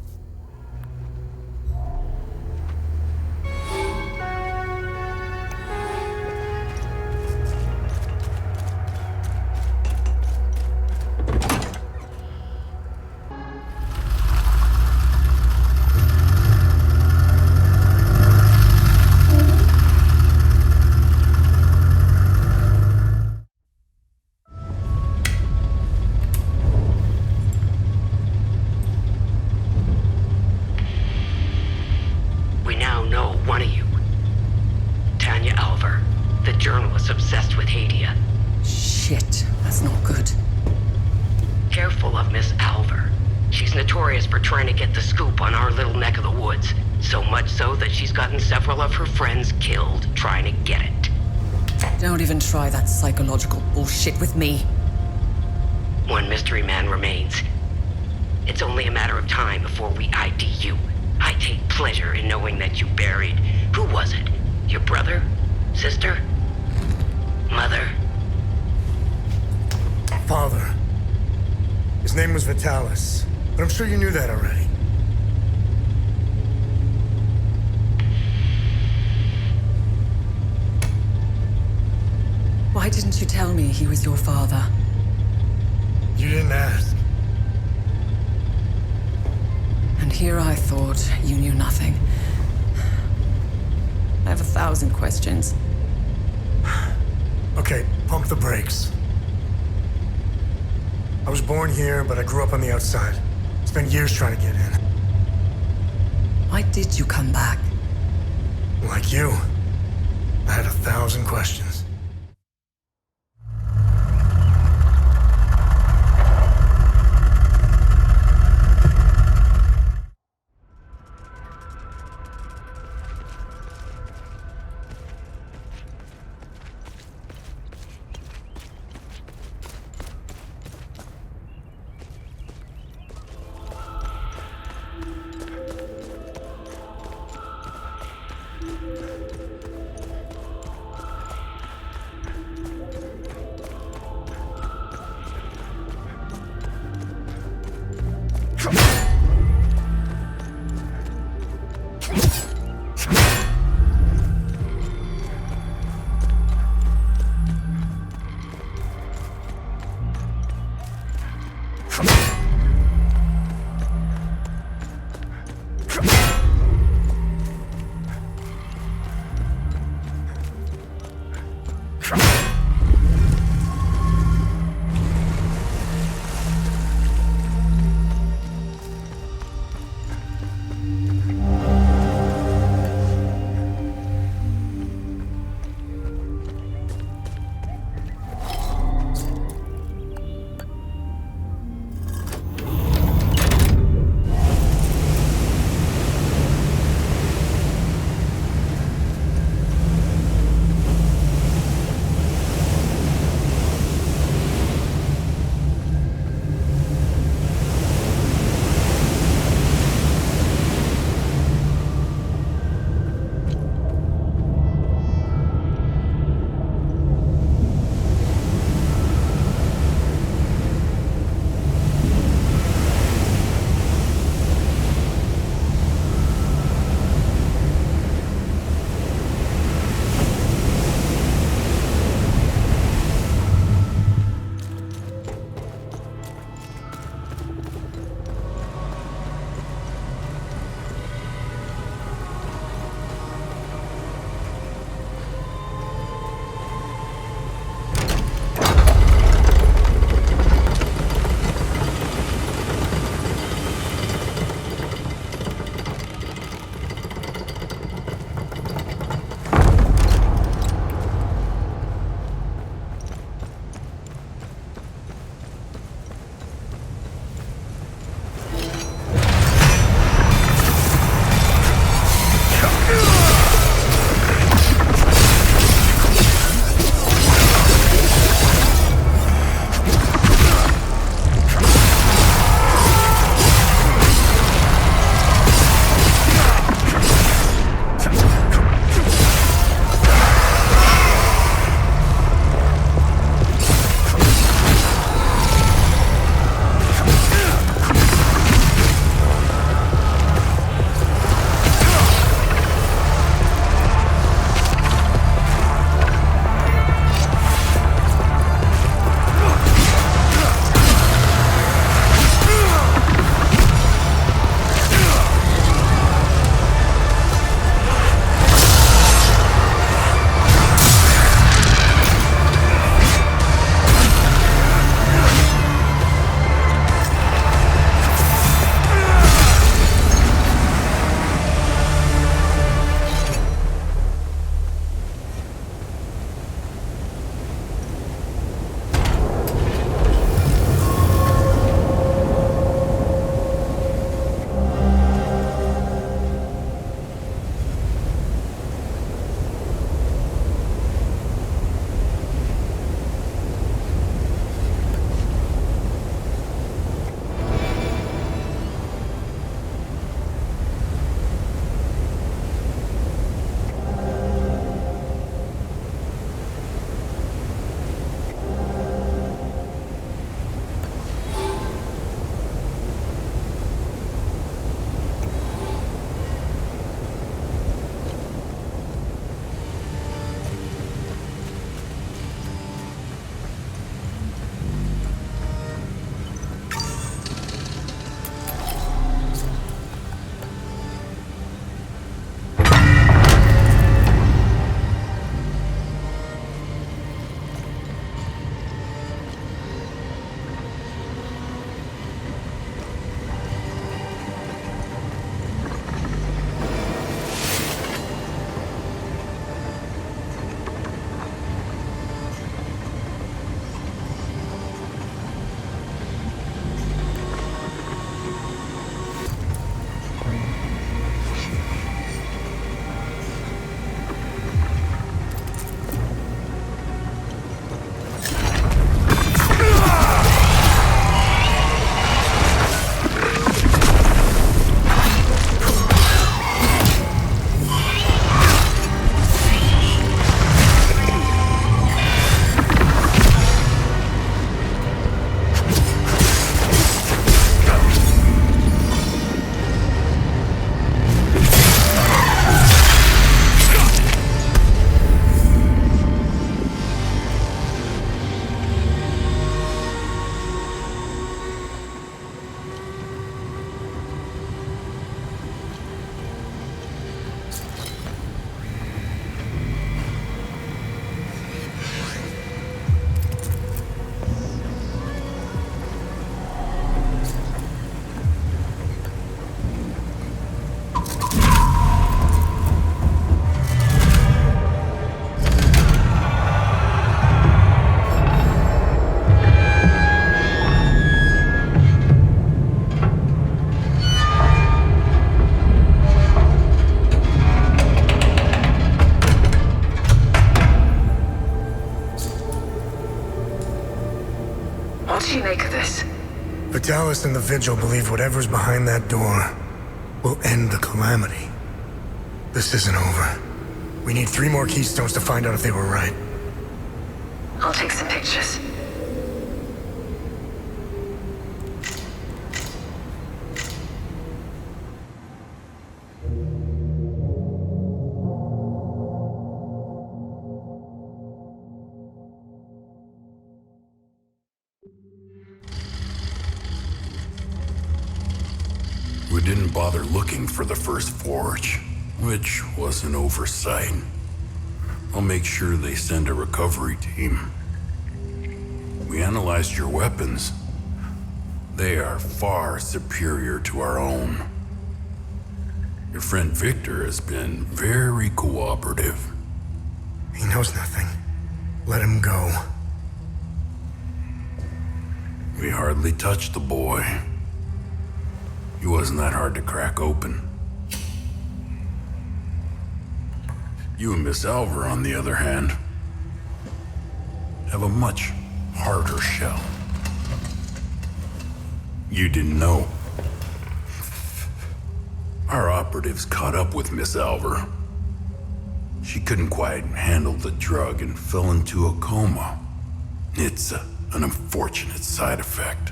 L: Try that psychological bullshit with me.
M: One mystery man remains. It's only a matter of time before we ID you. I take pleasure in knowing that you buried... Who was it? Your brother? Sister? Mother?
B: Father. His name was Vitalis, but I'm sure you knew that already.
L: Why didn't you tell me he was your father?
B: You didn't ask.
L: And here I thought you knew nothing. I have 1,000 questions.
B: Okay, pump the brakes. I was born here, but I grew up on the outside. Spent years trying to get in.
L: Why did you come back?
B: Like you, I had 1,000 questions.
J: What do you make of this?
B: Vitalis and the Vigil believe whatever's behind that door will end the calamity. This isn't over. We need 3 more keystones to find out if they were right.
J: I'll take some pictures.
A: We didn't bother looking for the first forge, which was an oversight. I'll make sure they send a recovery team. We analyzed your weapons. They are far superior to our own. Your friend Victor has been very cooperative.
B: He knows nothing. Let him go.
A: We hardly touched the boy. He wasn't that hard to crack open. You and Miss Alver, on the other hand, have a much harder shell. You didn't know. Our operatives caught up with Miss Alver. She couldn't quite handle the drug and fell into a coma. It's an unfortunate side effect.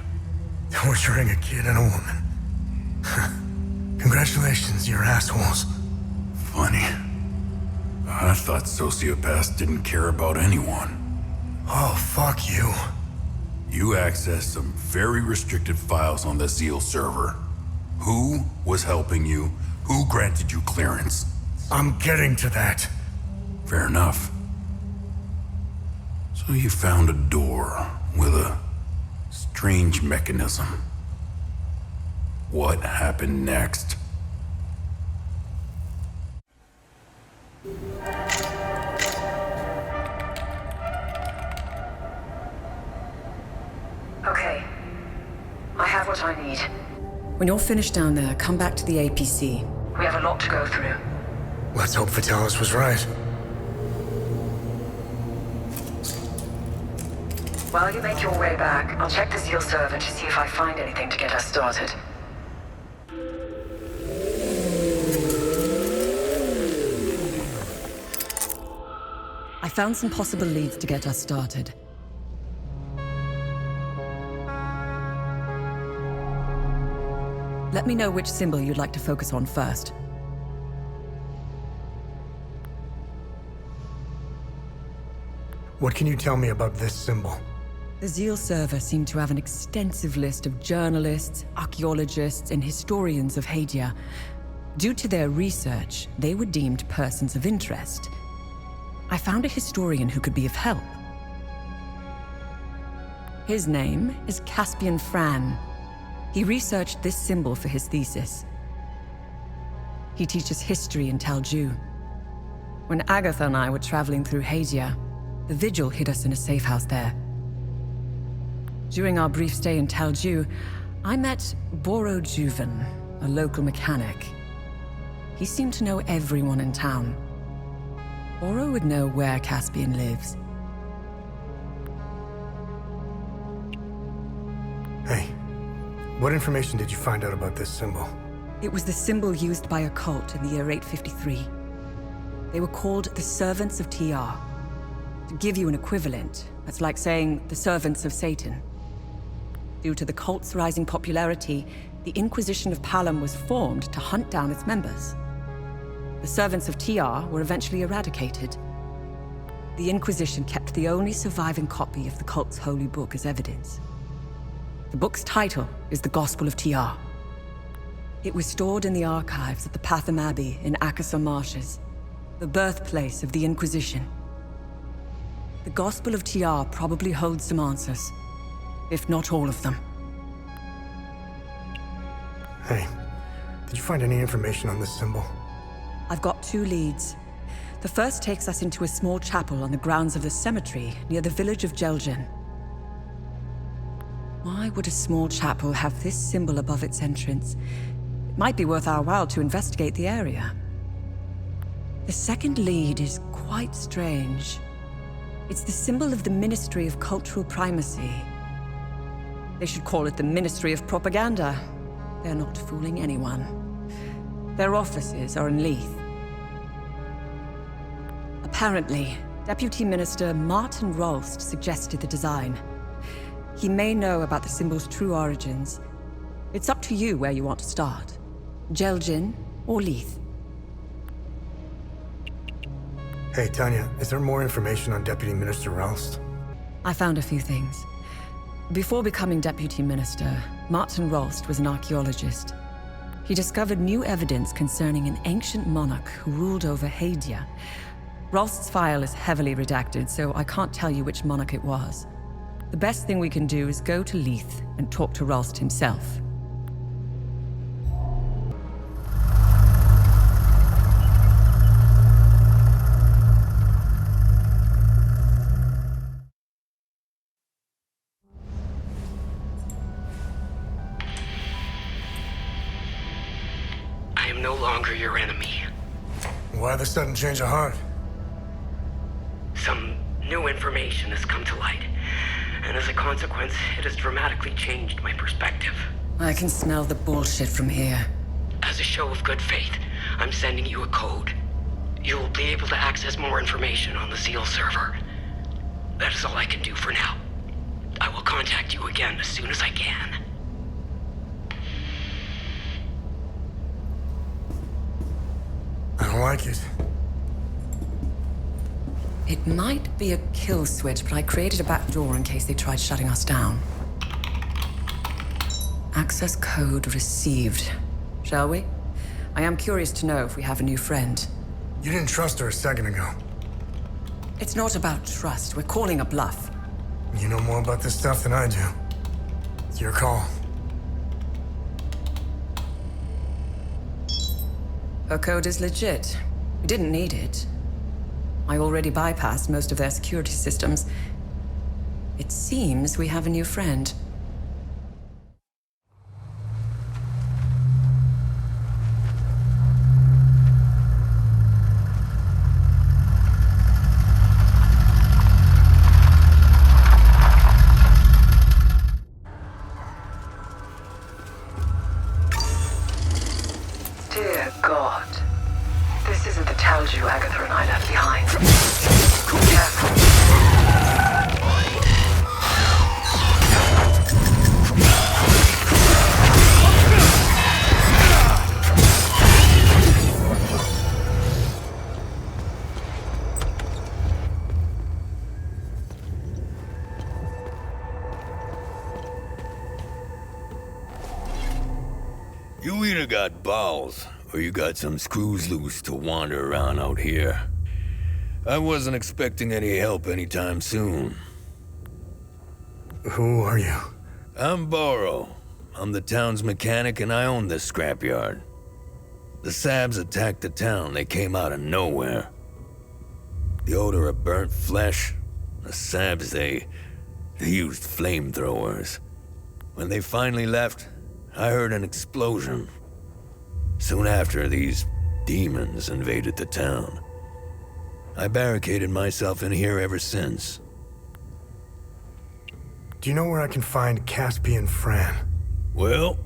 B: Torturing a kid and a woman. Congratulations, you're assholes.
A: Funny. I thought sociopaths didn't care about anyone.
B: Oh, fuck you.
A: You accessed some very restricted files on the Zeal server. Who was helping you? Who granted you clearance?
B: I'm getting to that.
A: Fair enough. So you found a door with a strange mechanism. What happened next?
J: Okay. I have what I need.
L: When you're finished down there, come back to the APC.
J: We have a lot to go through.
B: Let's hope Vitalis was right.
J: While you make your way back, I'll check the Zeal server to see if I find anything to get us started.
H: I found some possible leads to get us started. Let me know which symbol you'd like to focus on first.
B: What can you tell me about this symbol?
H: The Zeal server seemed to have an extensive list of journalists, archaeologists, and historians of Hadia. Due to their research, they were deemed persons of interest. I found a historian who could be of help. His name is Caspian Fran. He researched this symbol for his thesis. He teaches history in Talju. When Agatha and I were traveling through Hadia, the Vigil hid us in a safe house there. During our brief stay in Talju, I met Boro Juven, a local mechanic. He seemed to know everyone in town. Boro would know where Caspian lives.
B: Hey, what information did you find out about this symbol?
H: It was the symbol used by a cult in the year 853. They were called the Servants of TR. To give you an equivalent, that's like saying the Servants of Satan. Due to the cult's rising popularity, the Inquisition of Palom was formed to hunt down its members. The Servants of TR were eventually eradicated. The Inquisition kept the only surviving copy of the cult's holy book as evidence. The book's title is The Gospel of TR. It was stored in the archives at the Patham Abbey in Akasa Marshes, the birthplace of the Inquisition. The Gospel of TR probably holds some answers, if not all of them.
B: Hey, did you find any information on this symbol?
H: I've got 2 leads. The first takes us into a small chapel on the grounds of the cemetery near the village of Jelgen. Why would a small chapel have this symbol above its entrance? It might be worth our while to investigate the area. The second lead is quite strange. It's the symbol of the Ministry of Cultural Primacy. They should call it the Ministry of Propaganda. They're not fooling anyone. Their offices are in Leith. Apparently, Deputy Minister Martin Rolst suggested the design. He may know about the symbol's true origins. It's up to you where you want to start. Jelgin or Leith.
B: Hey, Tanya, is there more information on Deputy Minister Rolst?
H: I found a few things. Before becoming Deputy Minister, Martin Rolst was an archaeologist. He discovered new evidence concerning an ancient monarch who ruled over Hadia. Rolst's file is heavily redacted, so I can't tell you which monarch it was. The best thing we can do is go to Leith and talk to Rolst himself.
M: I am no longer your enemy.
B: Why the sudden change of heart?
M: Some new information has come to light, and as a consequence, it has dramatically changed my perspective.
L: I can smell the bullshit from here.
M: As a show of good faith, I'm sending you a code. You'll be able to access more information on the Seal server. That is all I can do for now. I will contact you again as soon as I can.
B: I don't like it.
L: It might be a kill switch, but I created a back door in case they tried shutting us down. Access code received. Shall we? I am curious to know if we have a new friend.
B: You didn't trust her a second ago.
L: It's not about trust. We're calling a bluff.
B: You know more about this stuff than I do. It's your call.
L: Her code is legit. We didn't need it. I already bypassed most of their security systems. It seems we have a new friend.
J: Dear God. This isn't the Talju Agatha and I left behind. Careful.
A: You either got balls, or you got some screws loose to wander around out here. I wasn't expecting any help anytime soon.
B: Who are you?
A: I'm Borrow. I'm the town's mechanic and I own this scrapyard. The Sabs attacked the town. They came out of nowhere. The odor of burnt flesh. The Sabs, they used flamethrowers. When they finally left, I heard an explosion. Soon after, these demons invaded the town. I barricaded myself in here ever since.
B: Do you know where I can find Caspian Fran?
A: Well,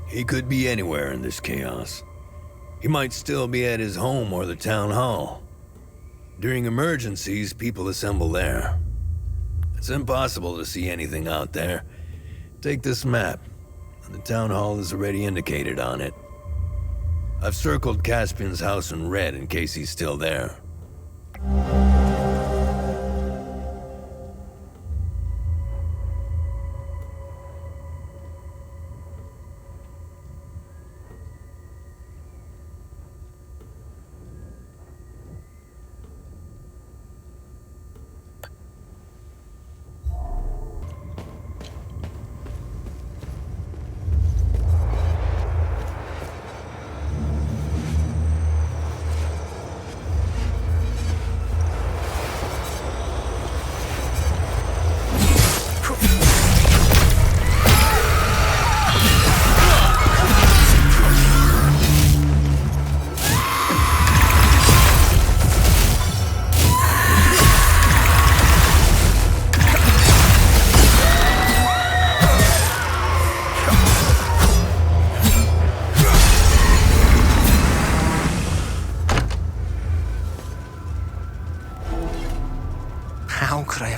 A: he could be anywhere in this chaos. He might still be at his home or the town hall. During emergencies, people assemble there. It's impossible to see anything out there. Take this map. The town hall is already indicated on it. I've circled Caspian's house in red in case he's still there.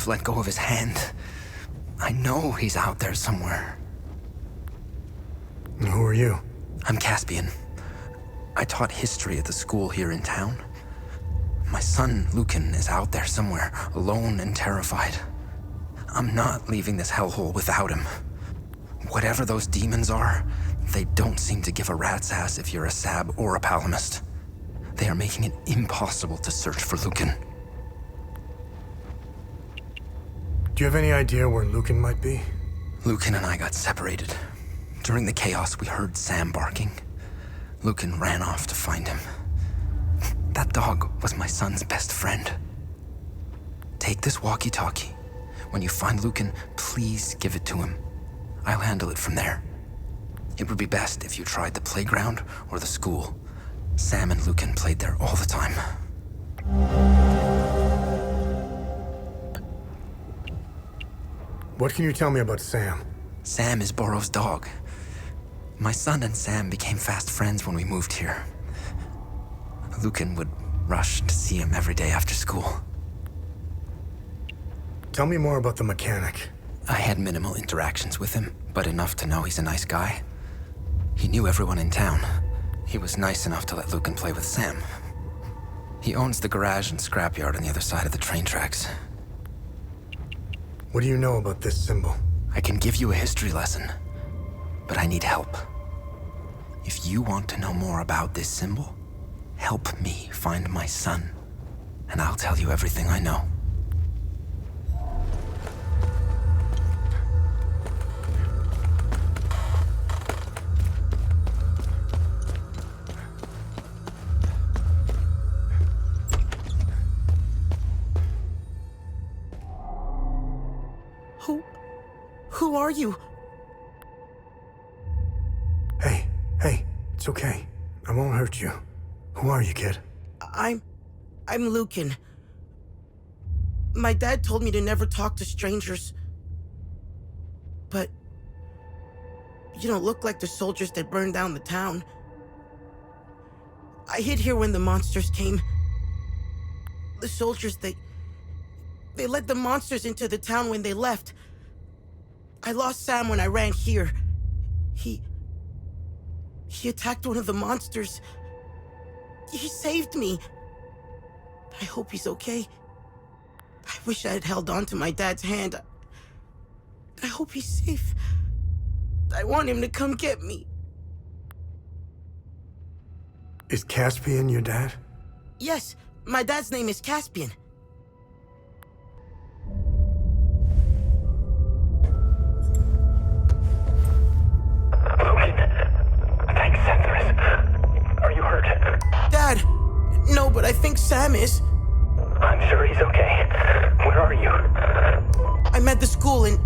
O: have let go of his hand. I know he's out there somewhere.
B: And who are you?
O: I'm Caspian. I taught history at the school here in town. My son, Lucan, is out there somewhere, alone and terrified. I'm not leaving this hellhole without him. Whatever those demons are, they don't seem to give a rat's ass if you're a Sab or a Palamist. They are making it impossible to search for Lucan.
B: Do you have any idea where Lucan might be?
O: Lucan and I got separated. During the chaos, we heard Sam barking. Lucan ran off to find him. That dog was my son's best friend. Take this walkie-talkie. When you find Lucan, please give it to him. I'll handle it from there. It would be best if you tried the playground or the school. Sam and Lucan played there all the time.
B: What can you tell me about Sam?
O: Sam is Borrow's dog. My son and Sam became fast friends when we moved here. Lucan would rush to see him every day after school.
B: Tell me more about the mechanic.
O: I had minimal interactions with him, but enough to know he's a nice guy. He knew everyone in town. He was nice enough to let Lucan play with Sam. He owns the garage and scrapyard on the other side of the train tracks.
B: What do you know about this symbol?
O: I can give you a history lesson, but I need help. If you want to know more about this symbol, help me find my son, and I'll tell you everything I know.
F: Who are you?
B: Hey, it's okay. I won't hurt you. Who are you, kid?
F: I'm Lucan. My dad told me to never talk to strangers. But you don't look like the soldiers that burned down the town. I hid here when the monsters came. The soldiers, they led the monsters into the town when they left. I lost Sam when I ran here. He attacked one of the monsters. He saved me. I hope he's okay. I wish I had held on to my dad's hand. I hope he's safe. I want him to come get me.
B: Is Caspian your dad?
F: Yes, my dad's name is Caspian. Dad! No, but I think Sam is.
P: I'm sure he's okay. Where are you?
F: I'm at the school in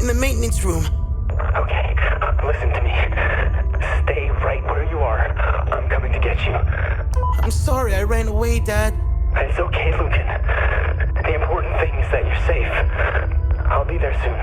F: the maintenance room.
P: Okay, listen to me. Stay right where you are. I'm coming to get you.
F: I'm sorry I ran away, Dad.
P: It's okay, Lucan. The important thing is that you're safe. I'll be there soon.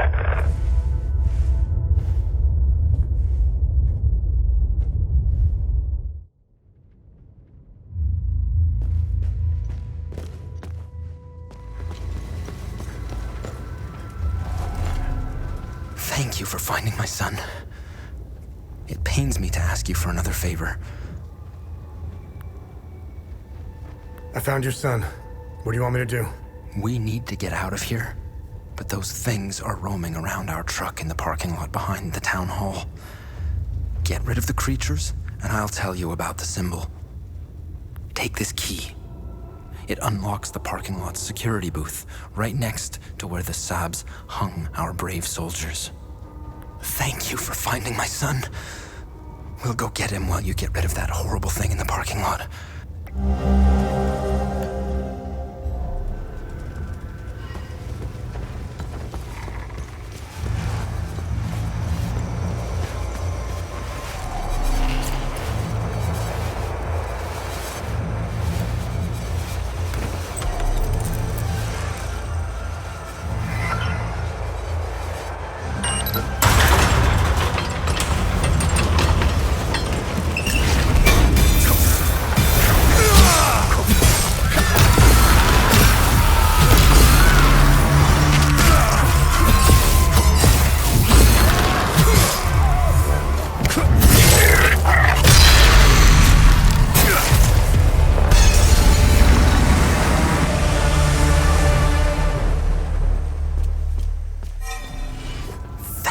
O: Thank you for finding my son. It pains me to ask you for another favor.
B: I found your son. What do you want me to do?
O: We need to get out of here, but those things are roaming around our truck in the parking lot behind the town hall. Get rid of the creatures, and I'll tell you about the symbol. Take this key. It unlocks the parking lot's security booth, right next to where the Sabs hung our brave soldiers. Thank you for finding my son. We'll go get him while you get rid of that horrible thing in the parking lot.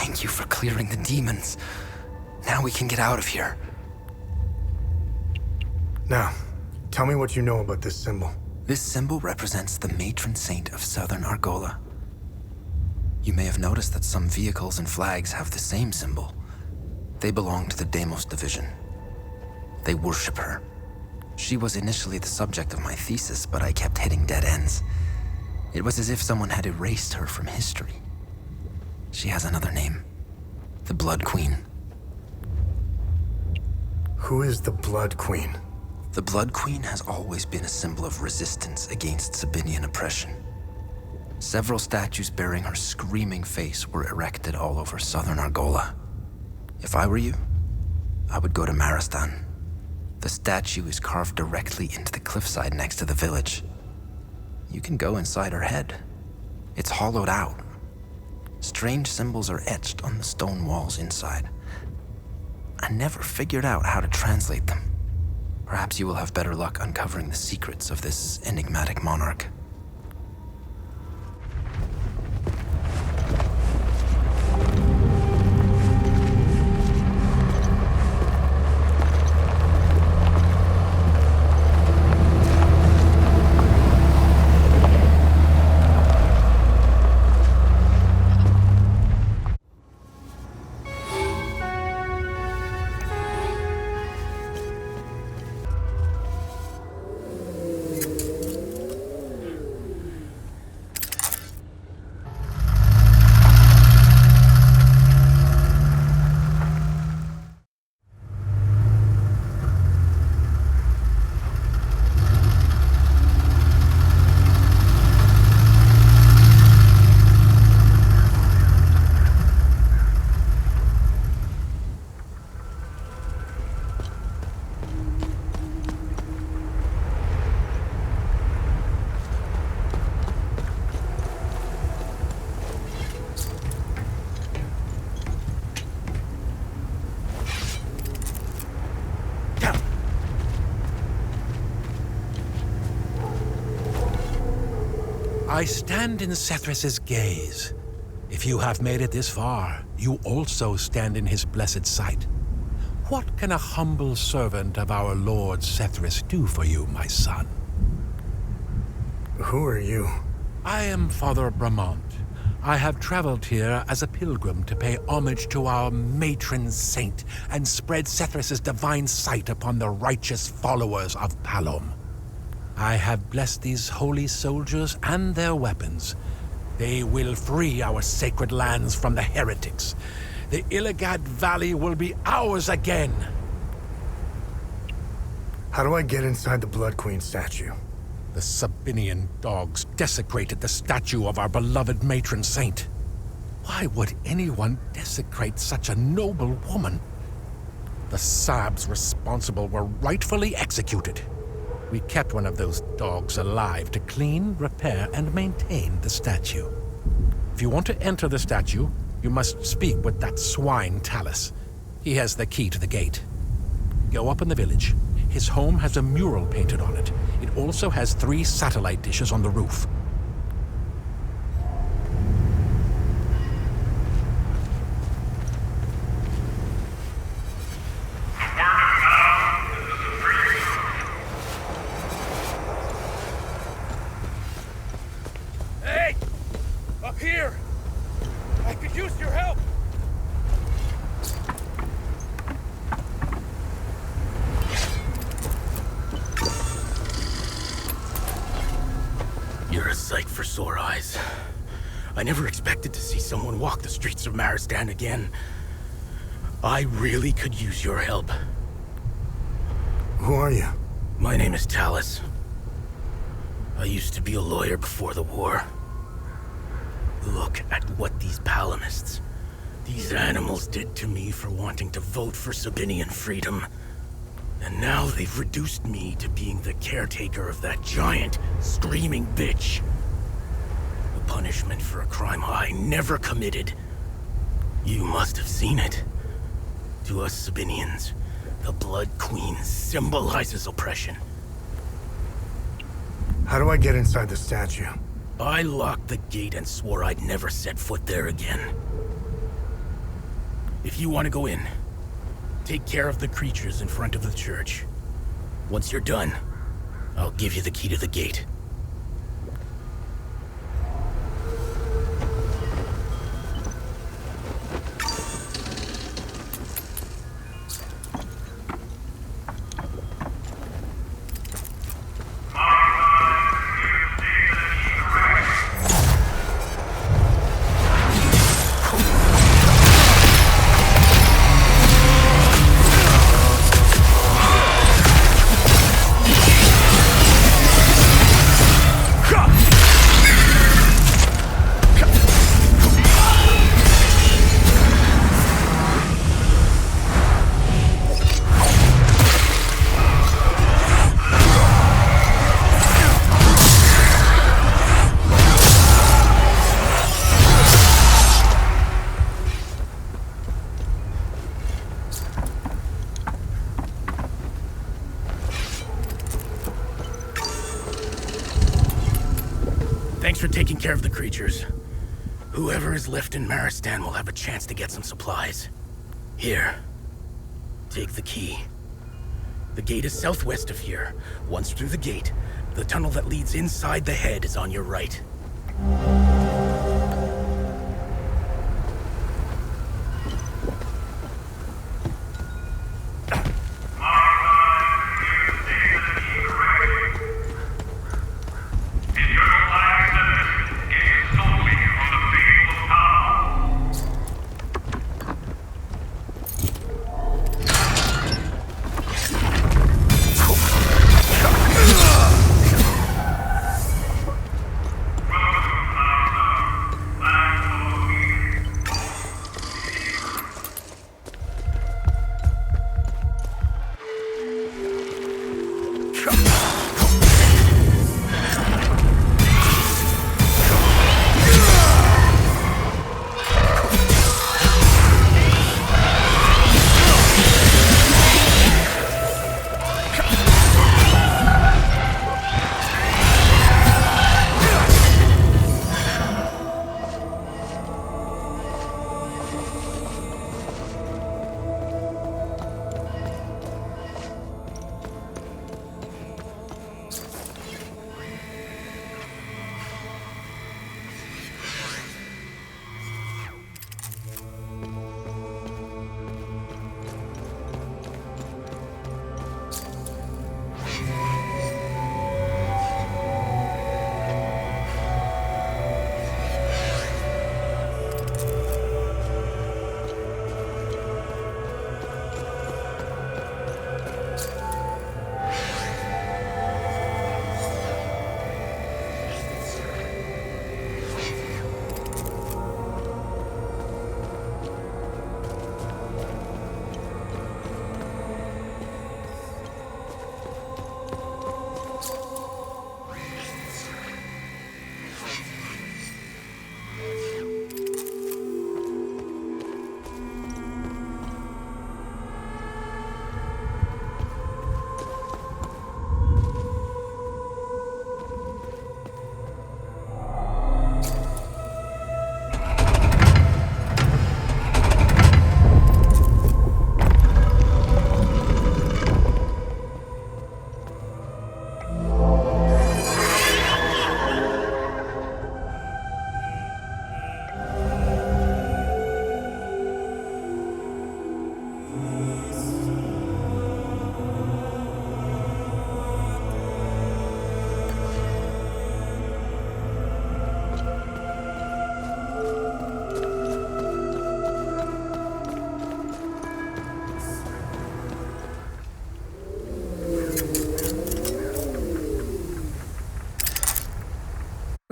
O: Thank you for clearing the demons. Now we can get out of here.
B: Now, tell me what you know about this symbol.
O: This symbol represents the matron saint of southern Argola. You may have noticed that some vehicles and flags have the same symbol. They belong to the Demos division. They worship her. She was initially the subject of my thesis, but I kept hitting dead ends. It was as if someone had erased her from history. She has another name. The Blood Queen.
B: Who is the Blood Queen?
O: The Blood Queen has always been a symbol of resistance against Sabinian oppression. Several statues bearing her screaming face were erected all over southern Argola. If I were you, I would go to Maristan. The statue is carved directly into the cliffside next to the village. You can go inside her head. It's hollowed out. Strange symbols are etched on the stone walls inside. I never figured out how to translate them. Perhaps you will have better luck uncovering the secrets of this enigmatic monarch.
G: I stand in Sethris's gaze. If you have made it this far, you also stand in his blessed sight. What can a humble servant of our Lord Sethris do for you, my son?
B: Who are you?
G: I am Father Bramont. I have traveled here as a pilgrim to pay homage to our matron saint and spread Sethris's divine sight upon the righteous followers of Palom. I have blessed these holy soldiers and their weapons. They will free our sacred lands from the heretics. The Illigad Valley will be ours again.
B: How do I get inside the Blood Queen statue?
G: The Sabinian dogs desecrated the statue of our beloved matron saint. Why would anyone desecrate such a noble woman? The Sabs responsible were rightfully executed. We kept one of those dogs alive to clean, repair, and maintain the statue. If you want to enter the statue, you must speak with that swine Talus. He has the key to the gate. Go up in the village. His home has a mural painted on it. It also has 3 satellite dishes on the roof.
Q: Hey! Up here! I could use your help!
R: You're a sight for sore eyes. I never expected to see someone walk the streets of Maristan again. I really could use your help.
B: Who are you?
R: My name is Talus. I used to be a lawyer before the war. Look at what these Palamists, these animals did to me for wanting to vote for Sabinian freedom. And now they've reduced me to being the caretaker of that giant, screaming bitch. A punishment for a crime I never committed. You must have seen it. To us Sabinians, the Blood Queen symbolizes oppression.
B: How do I get inside the statue?
R: I locked the gate and swore I'd never set foot there again. If you want to go in, take care of the creatures in front of the church. Once you're done, I'll give you the key to the gate. Thanks for taking care of the creatures. Whoever is left in Maristan will have a chance to get some supplies. Here, take the key. The gate is southwest of here. Once through the gate, the tunnel that leads inside the head is on your right.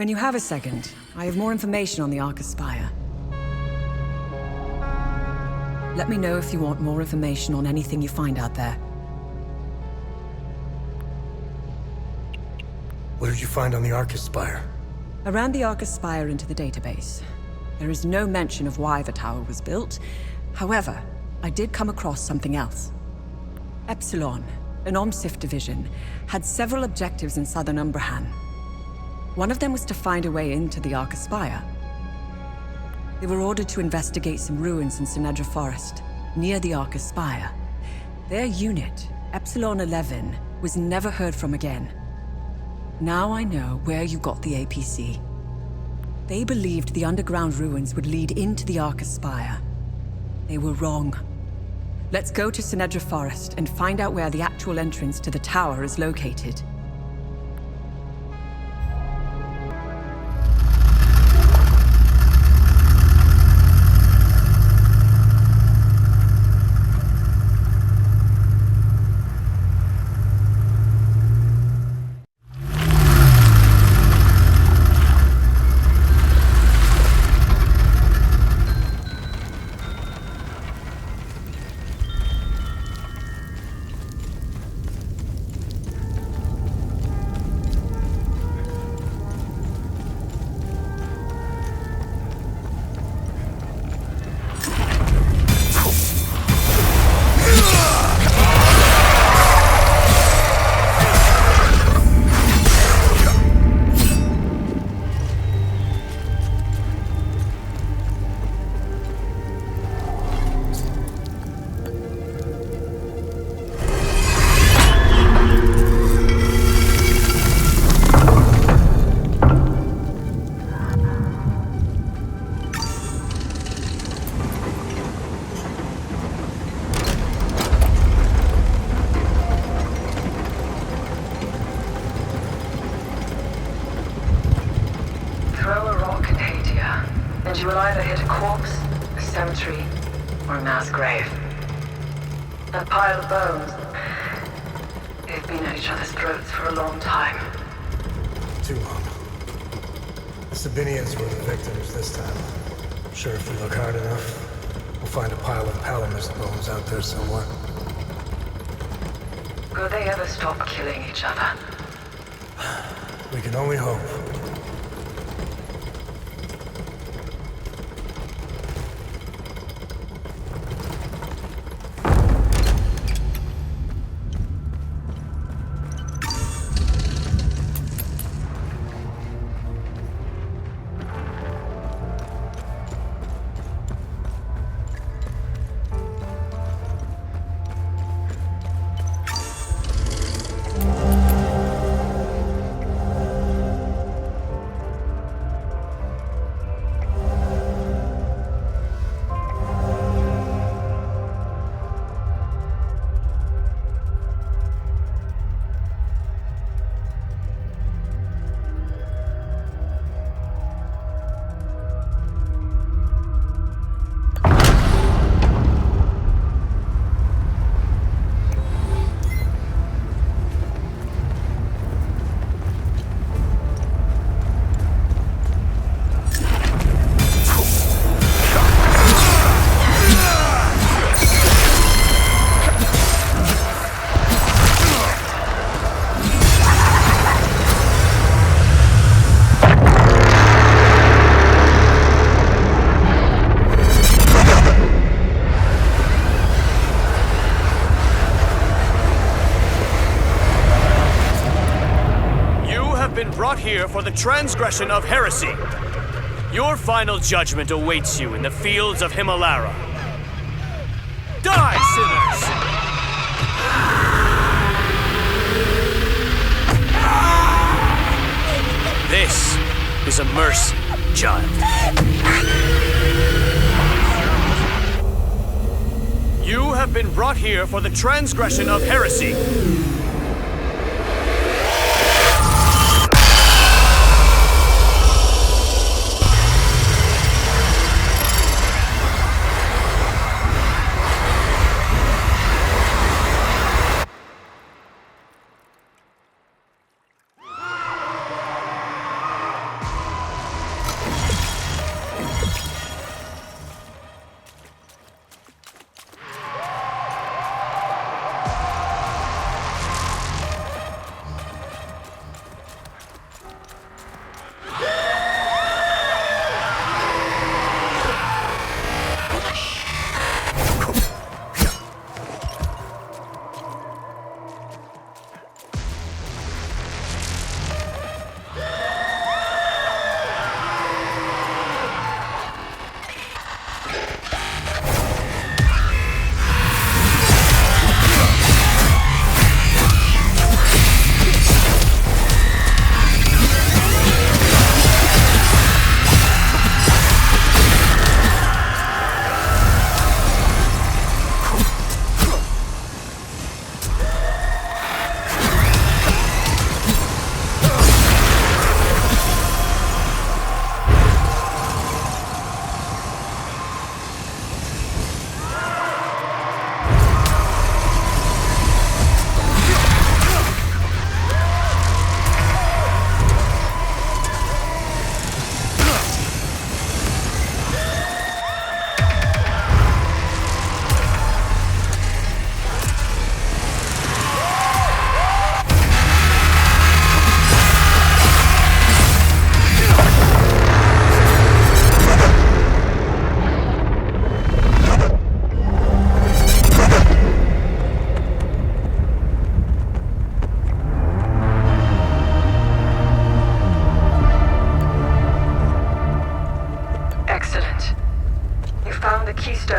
H: When you have a second, I have more information on the Ark Aspire. Let me know if you want more information on anything you find out there.
B: What did you find on the Ark Aspire?
H: I ran the Ark Aspire into the database. There is no mention of why the tower was built. However, I did come across something else. Epsilon, an OMSIF division, had several objectives in southern Umbrahan. One of them was to find a way into the Ark Aspire. They were ordered to investigate some ruins in Sinedra Forest, near the Arca Spire. Their unit, Epsilon 11, was never heard from again. Now I know where you got the APC. They believed the underground ruins would lead into the Arca Spire. They were wrong. Let's go to Sinedra Forest and find out where the actual entrance to the tower is located.
J: You will either hit a corpse, a cemetery, or a mass grave. That pile of bones, they've been at each other's throats for a long time.
B: Too long. The Sabinians were the victims this time. I'm sure if we look hard enough, we'll find a pile of Palamist bones out there somewhere.
J: Will they ever stop killing each other?
B: We can only hope.
S: Brought here for the transgression of heresy. Your final judgment awaits you in the fields of Himalara. Die, sinners! This is a mercy, child. You have been brought here for the transgression of heresy.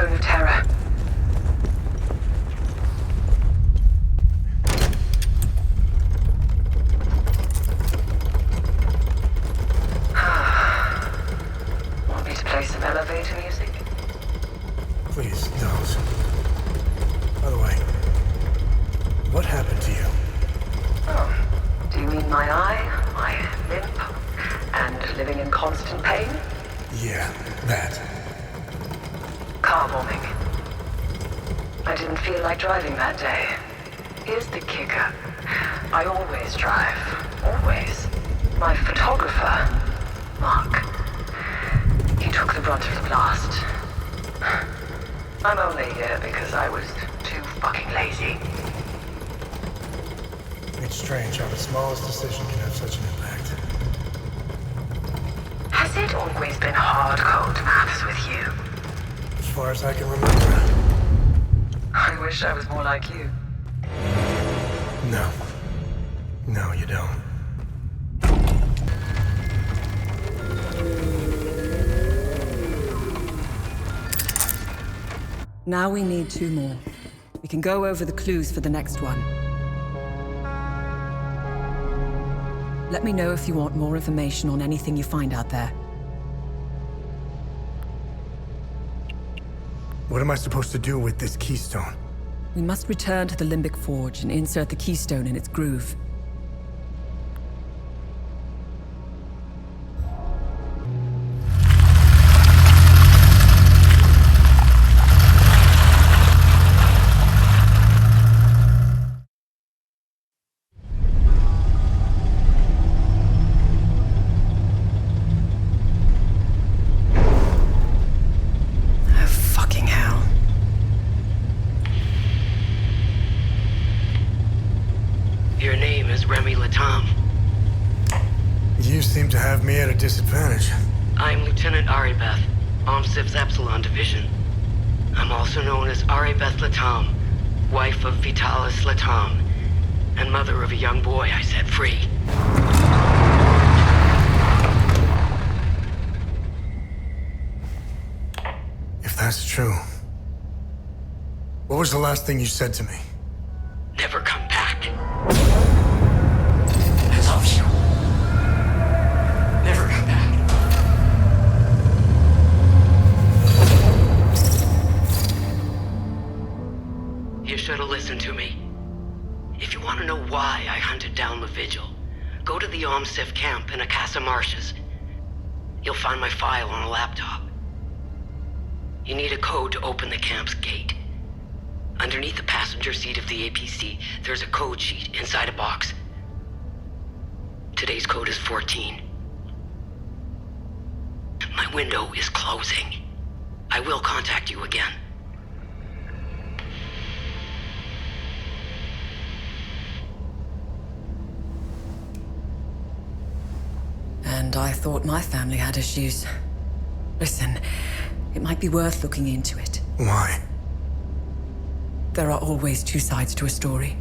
J: tone of terror. Want me to play some elevator music?
B: Please, don't. By the way, what happened to you?
J: Oh, do you mean my eye, my limp, and living in constant pain?
B: Yeah, that.
J: Car bombing. I didn't feel like driving that day. Here's the kicker. I always drive. Always. My photographer, Mark, he took the brunt of the blast. I'm only here because I was too fucking lazy.
B: It's strange how the smallest decision can have such an impact.
J: Has it always been hard-code maths with you?
B: As far as I can remember.
J: I wish I was more like you.
B: No. No, you don't.
H: Now we need 2 more. We can go over the clues for the next one. Let me know if you want more information on anything you find out there.
B: What am I supposed to do with this keystone?
H: We must return to the Limbic Forge and insert the keystone in its groove.
B: You seem to have me at a disadvantage.
M: I'm Lieutenant Aribeth, OMSIV's Epsilon Division. I'm also known as Aribeth Latam, wife of Vitalis Latam, and mother of a young boy I set free.
B: If that's true, what was the last thing you said to me?
M: Never come back. Never come back. You should have listened to me. If you want to know why I hunted down the Vigil, go to the OMSIV camp in Akasa Marshes. You'll find my file on a laptop. You need a code to open the camp's gate. Underneath the passenger seat of the APC, there's a code sheet inside a box. Today's code is 14. My window is closing. I will contact you again.
L: And I thought my family had issues. Listen, it might be worth looking into it.
B: Why?
L: There are always 2 sides to a story.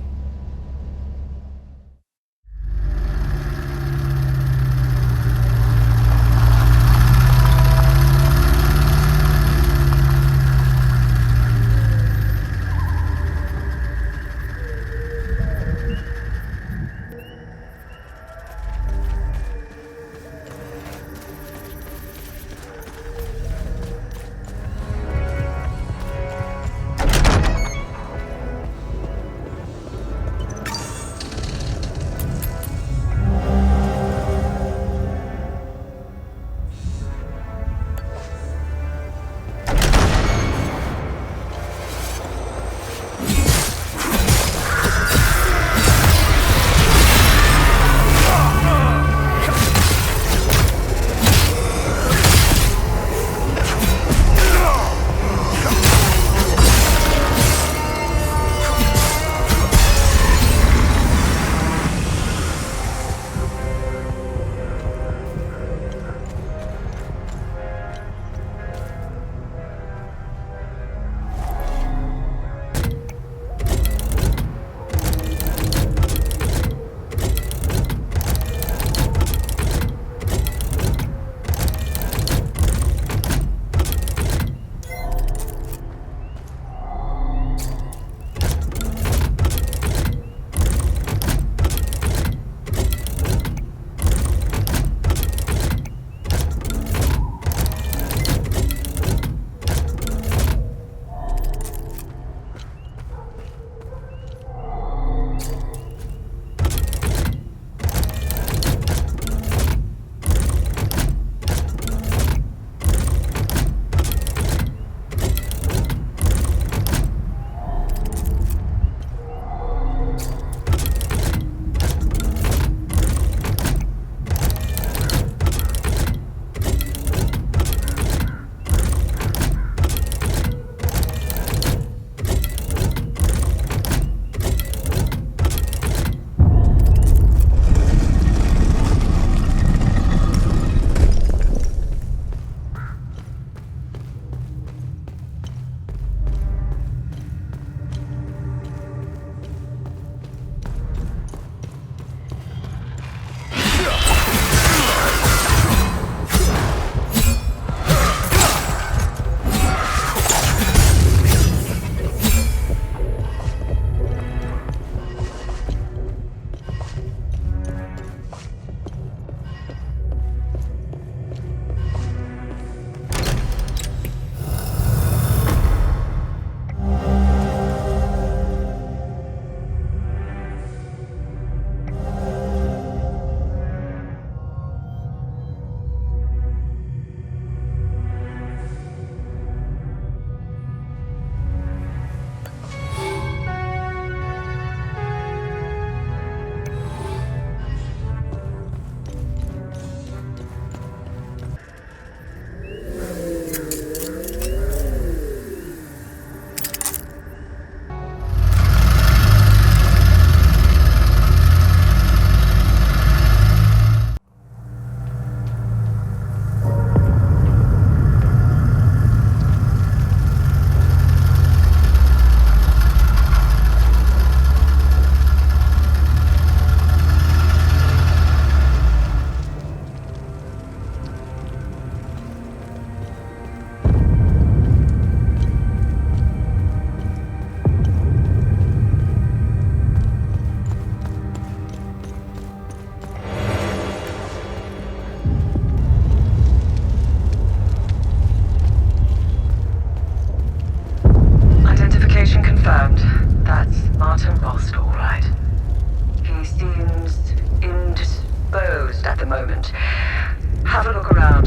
J: around. Have a look around.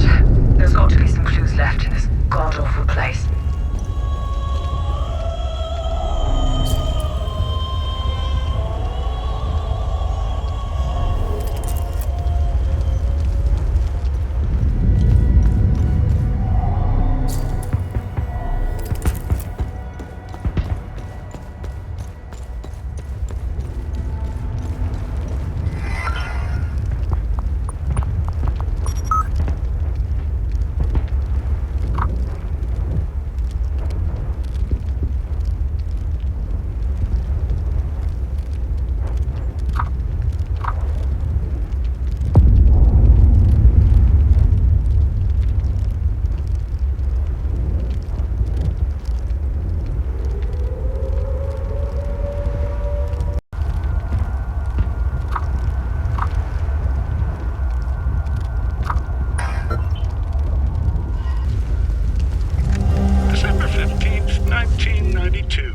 J: There's got to be some clues left in this god-awful place.
I: December 15th, 1992.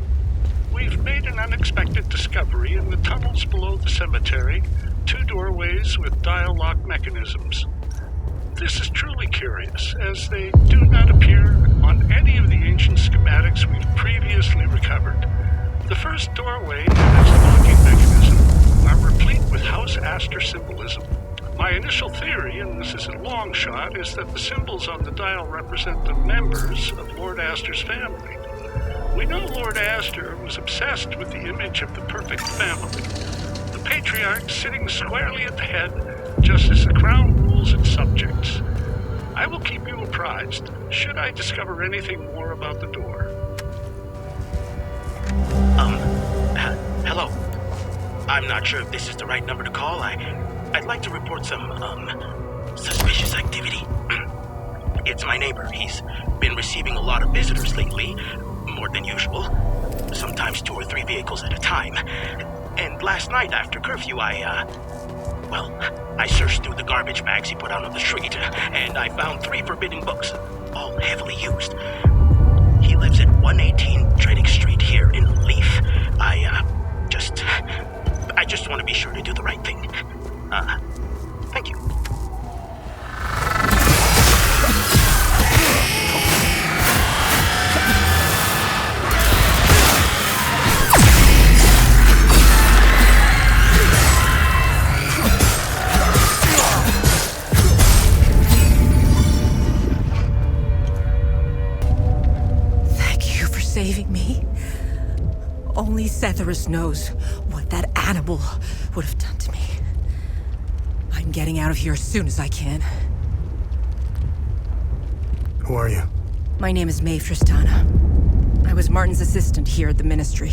I: We've made an unexpected discovery in the tunnels below the cemetery. 2 doorways with dial lock mechanisms. This is truly curious, as they do not appear on any of the ancient schematics we've previously recovered. The first doorway and its locking mechanism are replete with House Astor symbolism. My initial theory, and this is a long shot, is that the symbols on the dial represent the members of Lord Astor's family. We know Lord Astor was obsessed with the image of the perfect family. The patriarch sitting squarely at the head, just as the crown rules its subjects. I will keep you apprised, should I discover anything more about the door.
T: Hello. I'm not sure if this is the right number to call. I'd like to report some, suspicious activity. It's my neighbor. He's been receiving a lot of visitors lately, more than usual. Sometimes 2 or 3 vehicles at a time. And last night after curfew, I searched through the garbage bags he put out on the street, and I found 3 forbidden books, all heavily used. He lives at 118 Trading Street here in Leaf. I just want to be sure to do the right thing. Thank you.
L: Thank you for saving me. Only Setherus knows what that animal would have done to me. I'm getting out of here as soon as I can.
B: Who are you?
L: My name is Maeve Tristana. I was Martin's assistant here at the Ministry.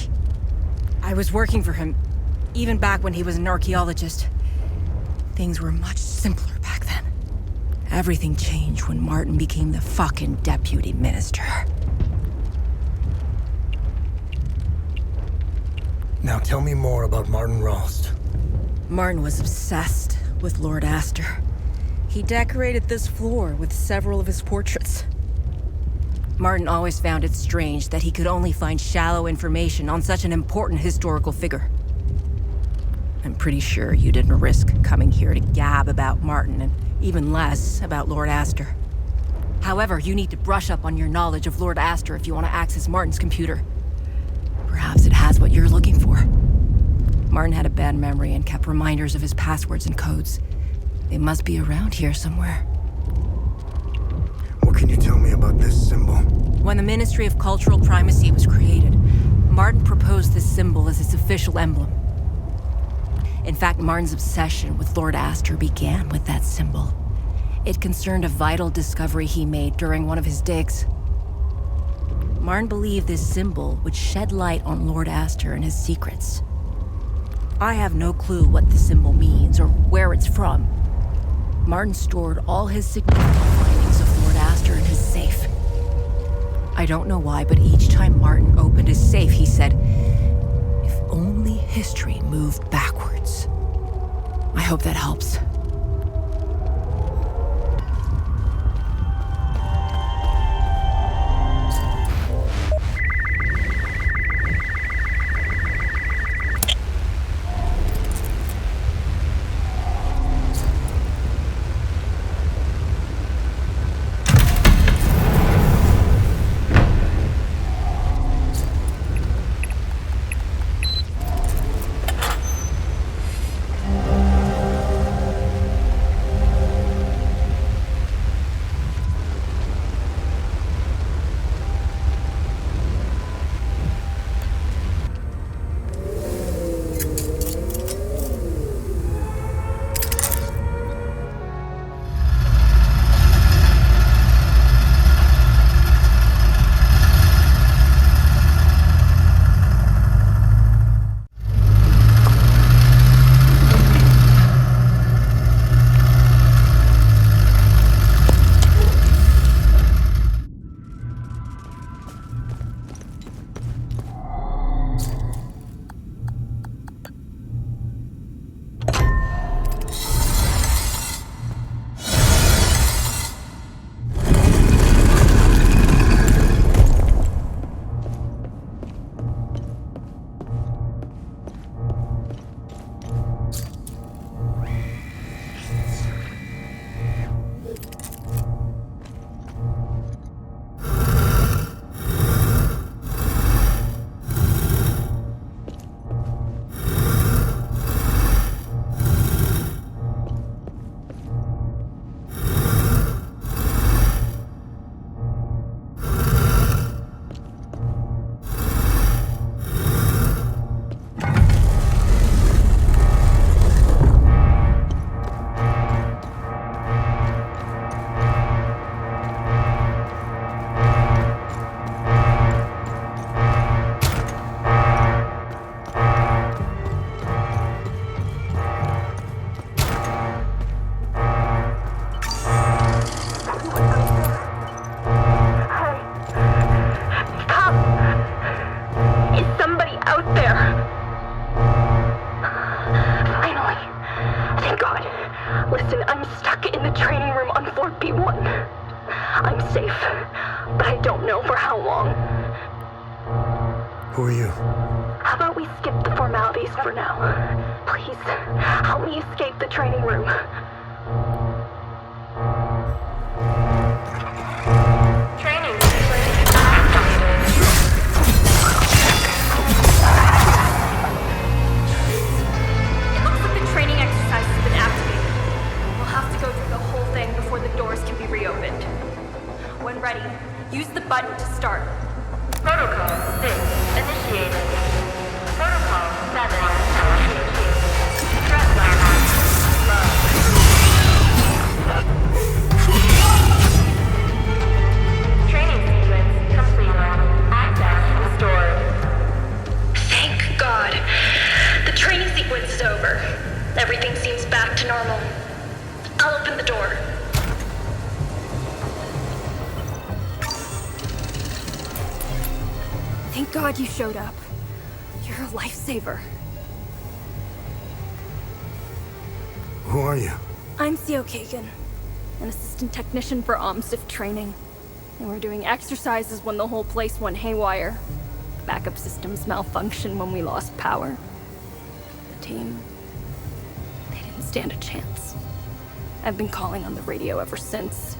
L: I was working for him, even back when he was an archaeologist. Things were much simpler back then. Everything changed when Martin became the fucking deputy minister.
B: Now tell me more about Martin Rost.
L: Martin was obsessed with Lord Astor. He decorated this floor with several of his portraits. Martin always found it strange that he could only find shallow information on such an important historical figure. I'm pretty sure you didn't risk coming here to gab about Martin, and even less about Lord Astor. However, you need to brush up on your knowledge of Lord Astor if you want to access Martin's computer. Perhaps it has what you're looking for. Martin had a bad memory and kept reminders of his passwords and codes. They must be around here somewhere.
B: What can you tell me about this symbol?
L: When the Ministry of Cultural Primacy was created, Martin proposed this symbol as its official emblem. In fact, Martin's obsession with Lord Astor began with that symbol. It concerned a vital discovery he made during one of his digs. Martin believed this symbol would shed light on Lord Astor and his secrets. I have no clue what the symbol means or where it's from. Martin stored all his significant findings of Lord Astor in his safe. I don't know why, but each time Martin opened his safe, he said, "If only history moved backwards." I hope that helps.
U: 4B1. I'm safe, but I don't know for how long.
B: Who are you?
U: How about we skip the formalities for now? Please, help me escape the training room. Training It looks like the training exercise has been activated. We'll have to go through the whole thing before the doors can be reopened. When ready, use the button to start. Protocol 6 initiated. Protocol 7 initiated. Threat level low. Training sequence complete. Access restored. Thank God. The training sequence is over. Everything seems back to normal. I'll open the door. Thank God you showed up. You're a lifesaver.
B: Who are you?
U: I'm Theo Kagan, an assistant technician for OMSIF training. And we're doing exercises when the whole place went haywire. Backup systems malfunctioned when we lost power. The team, they didn't stand a chance. I've been calling on the radio ever since.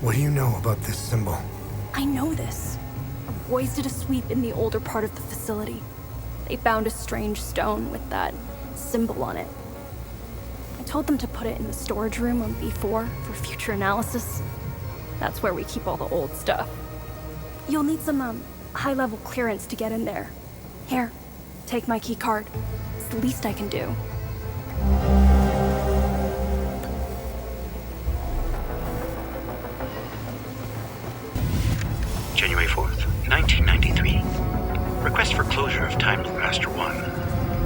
B: What do you know about this symbol?
U: I know this. Our boys did a sweep in the older part of the facility. They found a strange stone with that symbol on it. I told them to put it in the storage room on B4 for future analysis. That's where we keep all the old stuff. You'll need some, high-level clearance to get in there. Here, take my key card. It's the least I can do.
T: January 4th, 1993. Request for closure of Time Loop Master 1.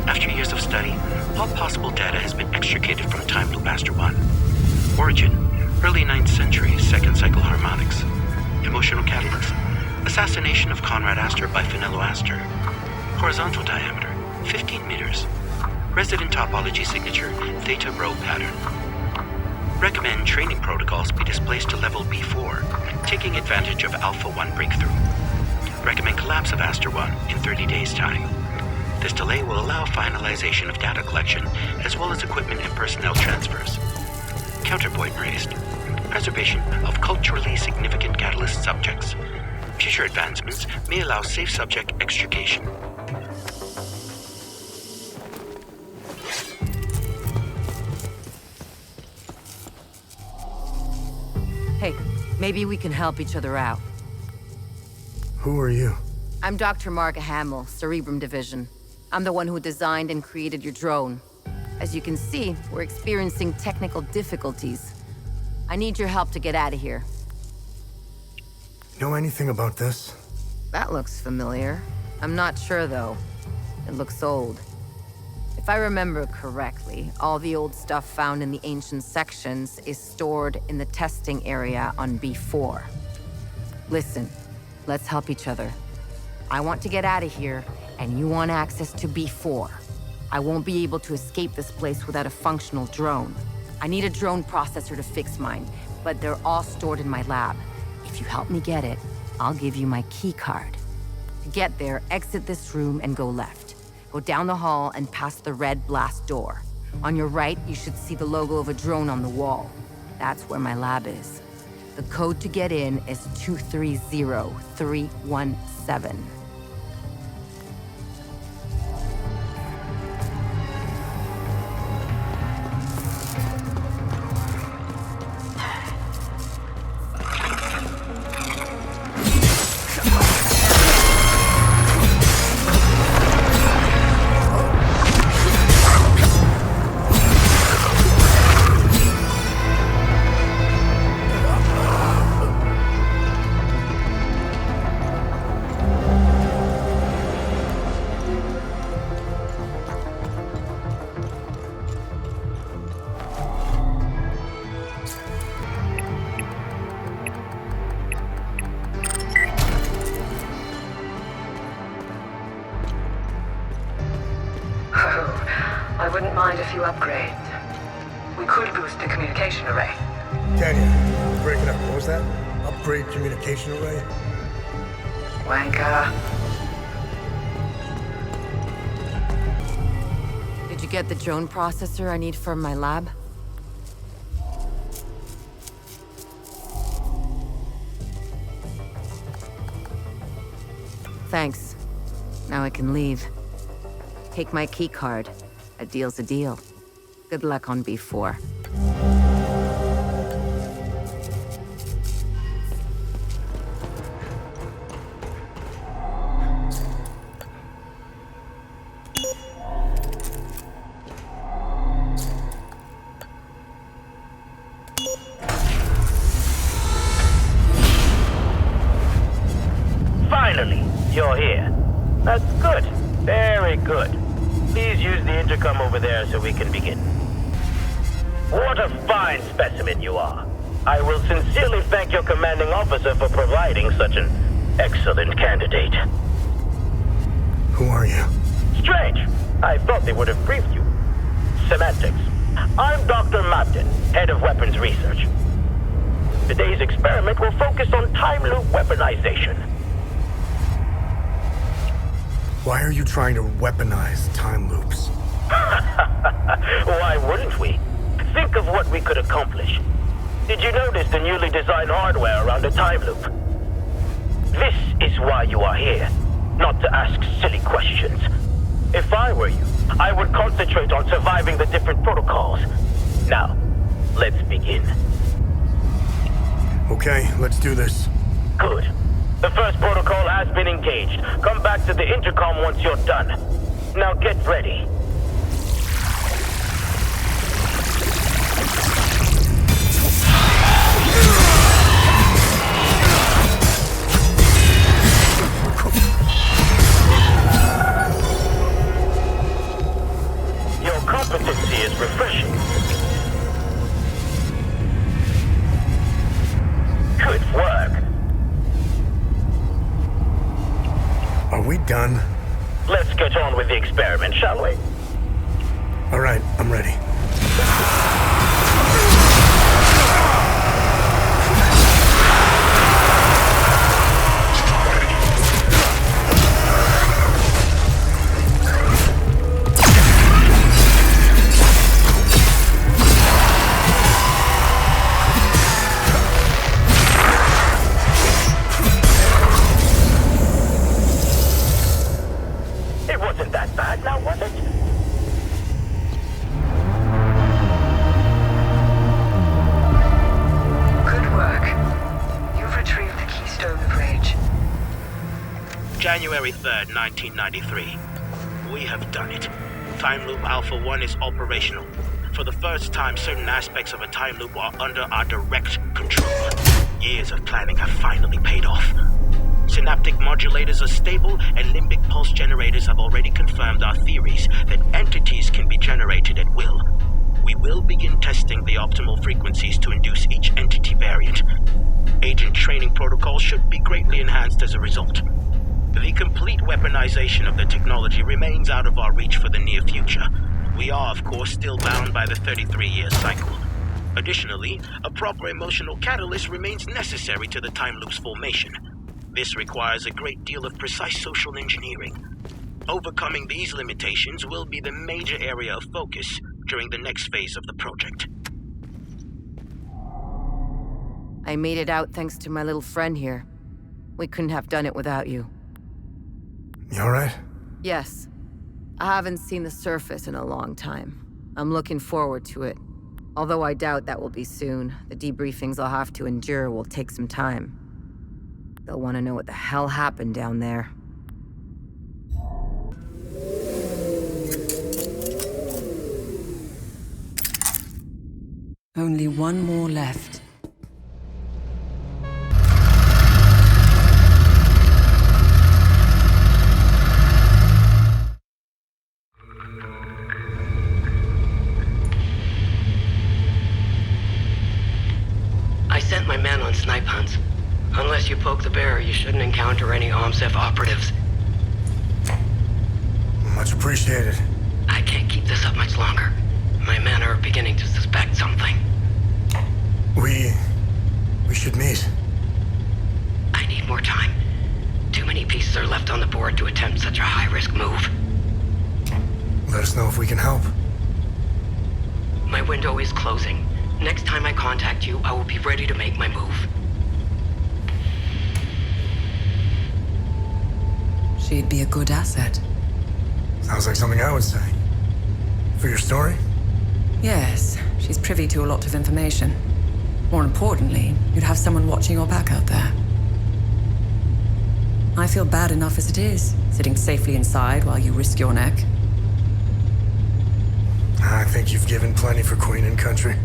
T: After years of study, all possible data has been extricated from Time Loop Master 1. Origin, early 9th century, second cycle harmonics. Emotional catalyst, assassination of Conrad Astor by Finello Astor. Horizontal diameter, 15 meters. Resident topology signature, Theta Rho pattern. Recommend training protocols be displaced to level B4, taking advantage of Alpha 1 breakthrough. Recommend collapse of Astor 1 in 30 days' time. This delay will allow finalization of data collection, as well as equipment and personnel transfers. Counterpoint raised. Preservation of culturally significant catalyst subjects. Future advancements may allow safe subject extrication.
V: Hey, maybe we can help each other out.
B: Who are you?
V: I'm Dr. Mark Hamill, Cerebrum Division. I'm the one who designed and created your drone. As you can see, we're experiencing technical difficulties. I need your help to get out of here.
B: Know anything about this?
V: That looks familiar. I'm not sure, though. It looks old. If I remember correctly, all the old stuff found in the ancient sections is stored in the testing area on B4. Listen, let's help each other. I want to get out of here, and you want access to B4. I won't be able to escape this place without a functional drone. I need a drone processor to fix mine, but they're all stored in my lab. If you help me get it, I'll give you my key card. To get there, exit this room and go left. Go down the hall and past the red blast door. On your right, you should see the logo of a drone on the wall. That's where my lab is. The code to get in is 230317.
J: I wouldn't mind a few upgrades. We could boost the communication array.
B: Tanya, break it up. What was that? Upgrade communication array?
J: Wanker.
V: Did you get the drone processor I need for my lab? Thanks. Now I can leave. Take my key card. A deal's a deal. Good luck on B4.
P: Finally, you're here. That's good. Very good. Please use the intercom over there so we can begin. What a fine specimen you are. I will sincerely thank your commanding officer for providing such an excellent candidate.
B: Who are you?
P: Strange. I thought they would have briefed you. Semantics. I'm Dr. Mabden, head of weapons research. Today's experiment will focus on time loop weaponization.
B: Why are you trying to weaponize time loops?
P: Why wouldn't we? Think of what we could accomplish. Did you notice the newly designed hardware around the time loop? This is why you are here, not to ask silly questions. If I were you, I would concentrate on surviving the different protocols. Now, let's begin.
B: Okay, let's do this.
P: Good. The first protocol has been engaged. Come back to the intercom once you're done. Now get ready. Your competency is refreshing. Good work.
B: Are we done?
P: Let's get on with the experiment, shall we?
B: All right, I'm ready.
P: It wasn't that bad, now was it?
J: Good work. You've retrieved the keystone of rage.
T: January 3rd, 1993. We have done it. Time Loop Alpha 1 is operational. For the first time, certain aspects of a time loop are under our direct control. Years of planning have finally paid off. Synaptic modulators are stable, and limbic pulse generators have already confirmed our theories that entities can be generated at will. We will begin testing the optimal frequencies to induce each entity variant. Agent training protocols should be greatly enhanced as a result. The complete weaponization of the technology remains out of our reach for the near future. We are, of course, still bound by the 33-year cycle. Additionally, a proper emotional catalyst remains necessary to the time loop's formation. This requires a great deal of precise social engineering. Overcoming these limitations will be the major area of focus during the next phase of the project.
V: I made it out thanks to my little friend here. We couldn't have done it without you.
B: You all right?
V: Yes. I haven't seen the surface in a long time. I'm looking forward to it. Although I doubt that will be soon. The debriefings I'll have to endure will take some time. They'll want to know what the hell happened down there.
L: Only one more left.
M: I sent my men on snipe hunts. Unless you poke the bear, you shouldn't encounter any OMSEF operatives.
B: Much appreciated.
M: I can't keep this up much longer. My men are beginning to suspect something.
B: We should meet.
M: I need more time. Too many pieces are left on the board to attempt such a high-risk move.
B: Let us know if we can help.
M: My window is closing. Next time I contact you, I will be ready to make my move.
L: She'd be a good asset.
B: Sounds like something I would say. For your story?
L: Yes, she's privy to a lot of information. More importantly, you'd have someone watching your back out there. I feel bad enough as it is, sitting safely inside while you risk your neck.
B: I think you've given plenty for Queen and country.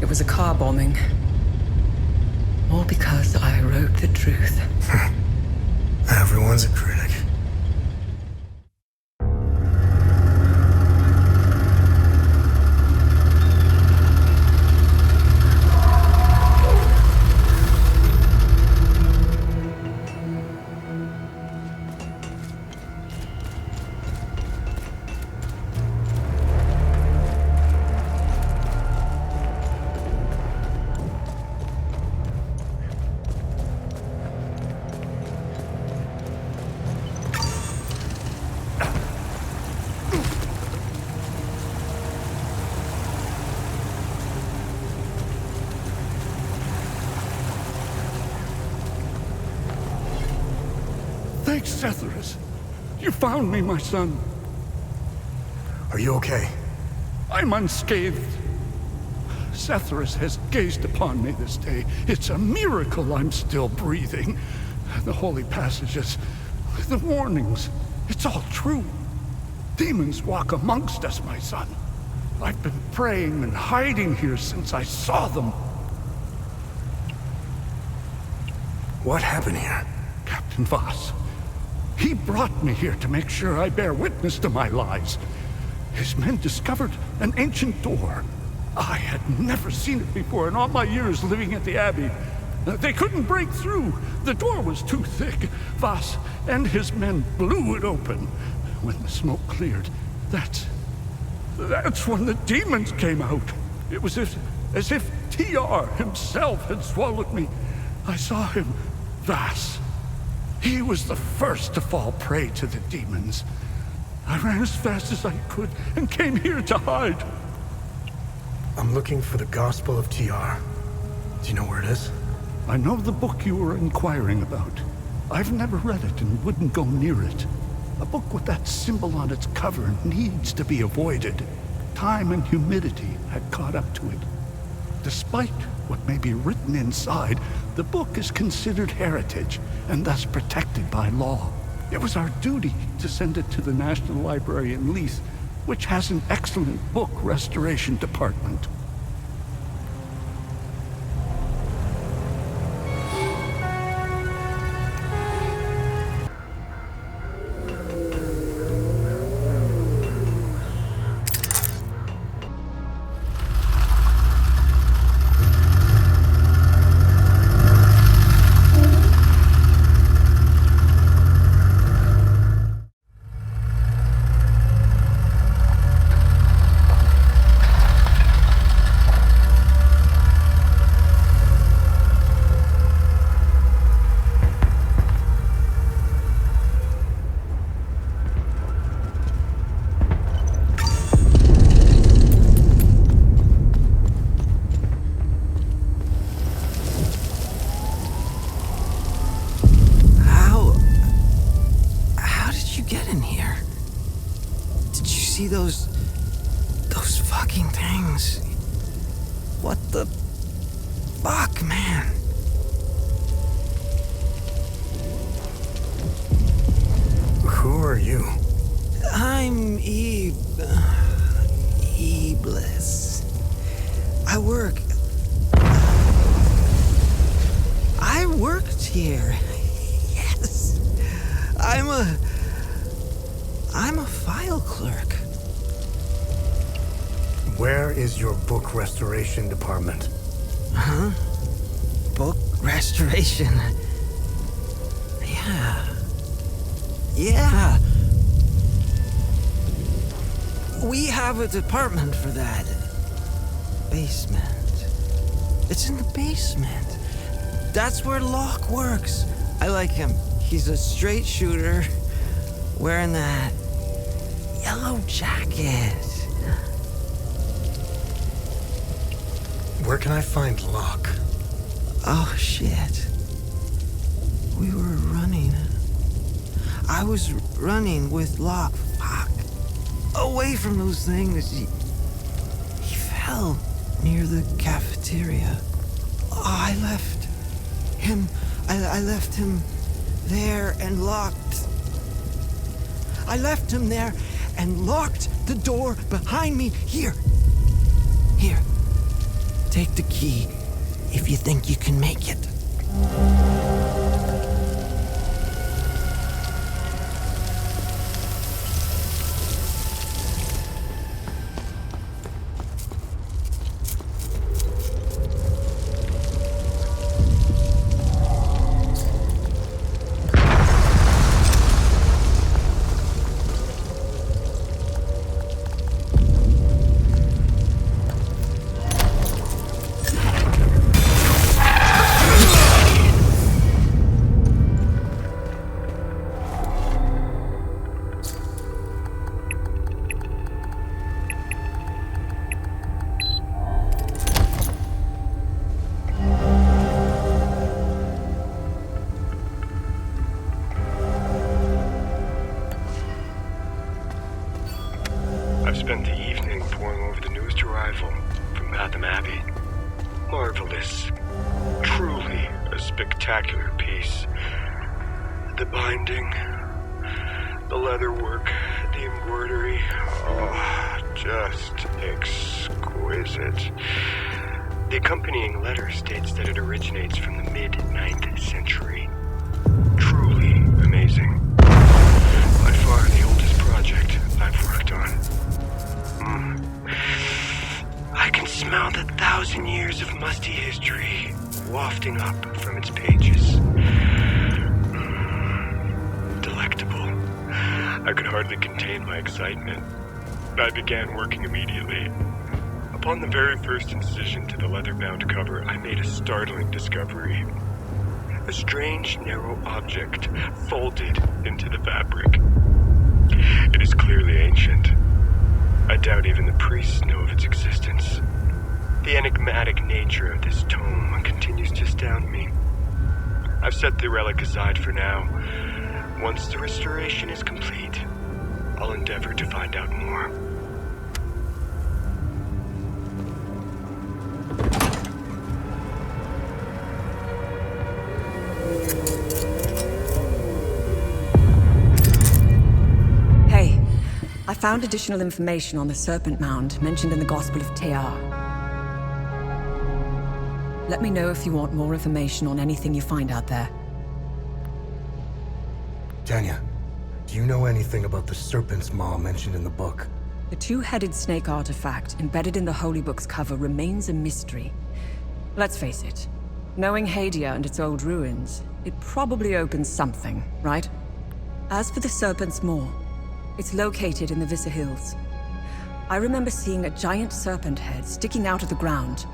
L: It was a car bombing. All because I wrote the truth.
B: Everyone's a critic.
N: Thanks, Setherus. You found me, my son.
B: Are you okay?
N: I'm unscathed. Setherus has gazed upon me this day. It's a miracle I'm still breathing. The holy passages, the warnings, it's all true. Demons walk amongst us, my son. I've been praying and hiding here since I saw them.
B: What happened here?
N: Captain Voss. He brought me here to make sure I bear witness to my lies. His men discovered an ancient door. I had never seen it before in all my years living at the Abbey. They couldn't break through. The door was too thick. Voss and his men blew it open. When the smoke cleared, that's when the demons came out. It was as if TR himself had swallowed me. I saw him, Voss. He was the first to fall prey to the demons. I ran as fast as I could and came here to hide.
B: I'm looking for the Gospel of TR. Do you know where it is?
N: I know the book you were inquiring about. I've never read it and wouldn't go near it. A book with that symbol on its cover needs to be avoided. Time and humidity had caught up to it. Despite what may be written inside, the book is considered heritage and thus protected by law. It was our duty to send it to the National Library in Leith, which has an excellent book restoration department.
F: Those fucking things. What the fuck, man?
B: Who are you?
F: I'm Iblis. I worked here. Yes. I'm a file clerk.
B: Where is your book restoration department?
F: Huh? Book restoration? Yeah.
D: We have a department for that. Basement. It's in the basement. That's where Locke works. I like him. He's a straight shooter, wearing that yellow jacket.
B: Where can I find Locke?
D: Oh, shit. We were running. I was running with Locke. Fuck. Away from those things. He fell near the cafeteria. Oh, I left him. I left him there and locked. I left him there and locked the door behind me. Here. Take the key if you think you can make it.
E: I've spent the evening poring over the newest arrival from Batham Abbey. Marvelous. Truly a spectacular piece. The binding, the leatherwork, the embroidery. Oh, just exquisite. The accompanying letter states that it originates from the mid-9th century. Truly amazing. By far the oldest project I've worked on. I can smell the 1,000 years of musty history wafting up from its pages. Delectable. I could hardly contain my excitement. I began working immediately. Upon the very first incision to the leather-bound cover, I made a startling discovery. A strange, narrow object folded into the fabric. It is clearly ancient. I doubt even the priests know of its existence. The enigmatic nature of this tome continues to astound me. I've set the relic aside for now. Once the restoration is complete, I'll endeavor to find out more.
L: I found additional information on the Serpent Mound mentioned in the Gospel of Tierra. Let me know if you want more information on anything you find out there.
B: Tanya, do you know anything about the Serpent's Maw mentioned in the book?
L: The two-headed snake artifact embedded in the Holy Book's cover remains a mystery. Let's face it, knowing Hadia and its old ruins, it probably opens something, right? As for the Serpent's Maw, it's located in the Vissa Hills. I remember seeing a giant serpent head sticking out of the ground.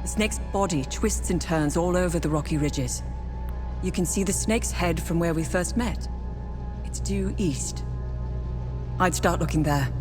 L: The snake's body twists and turns all over the rocky ridges. You can see the snake's head from where we first met. It's due east. I'd start looking there.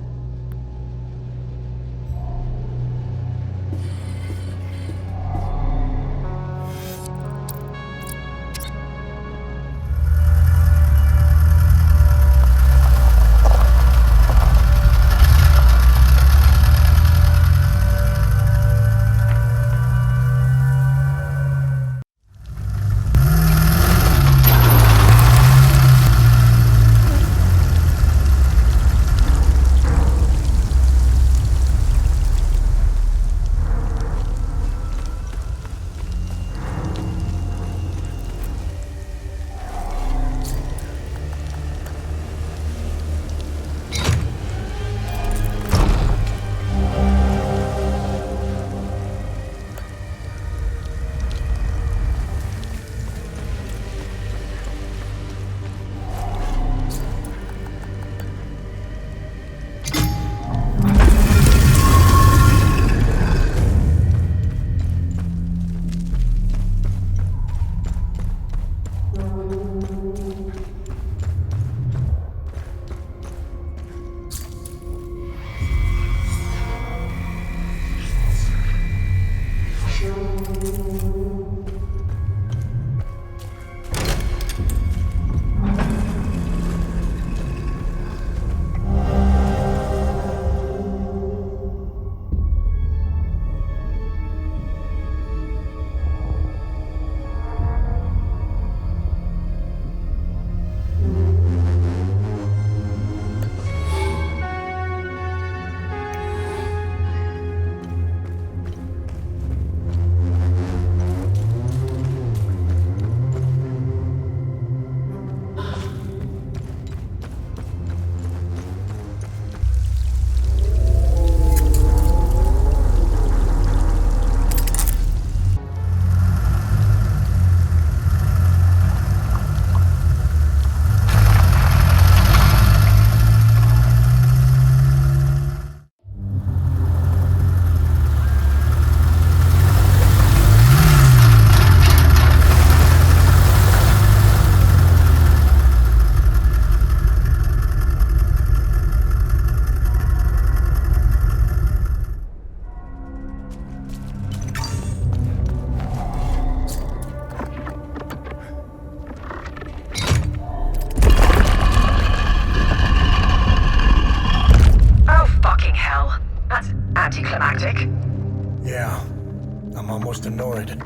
B: annoyed.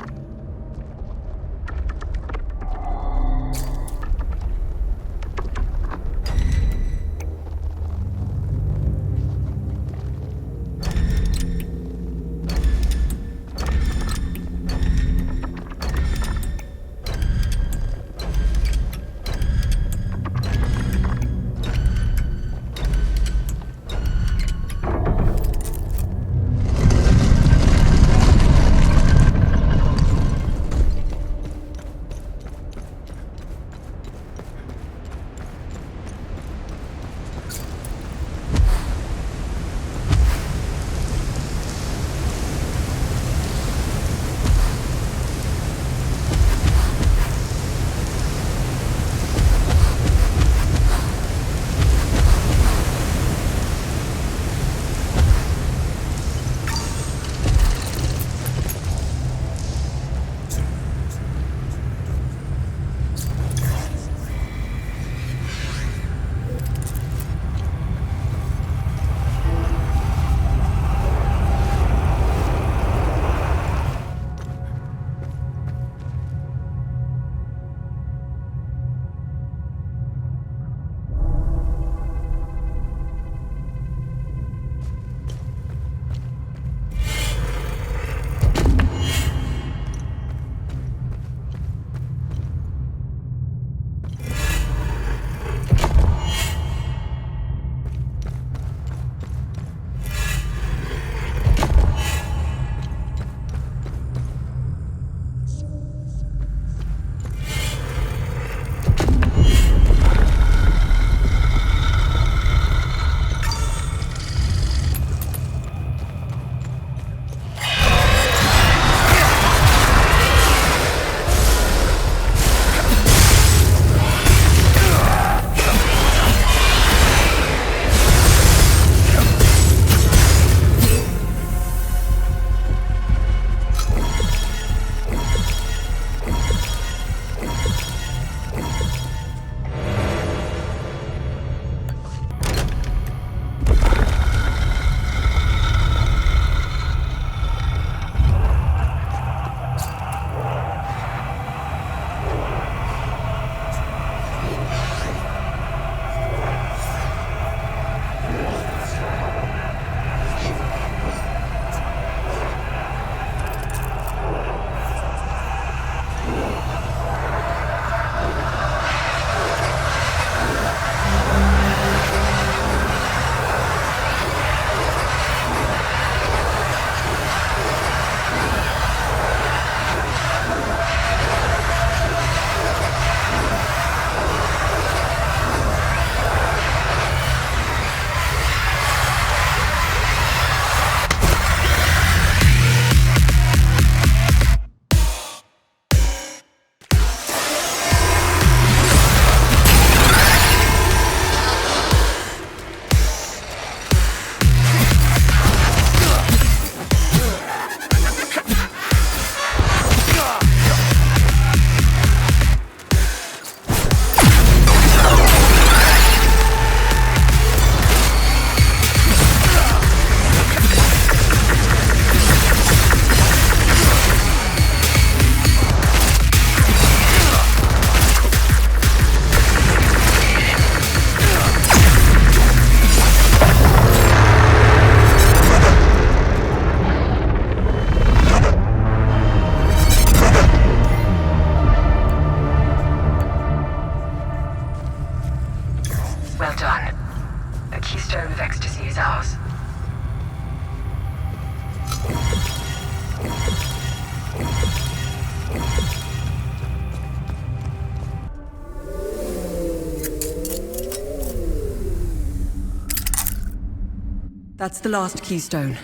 H: That's the last keystone.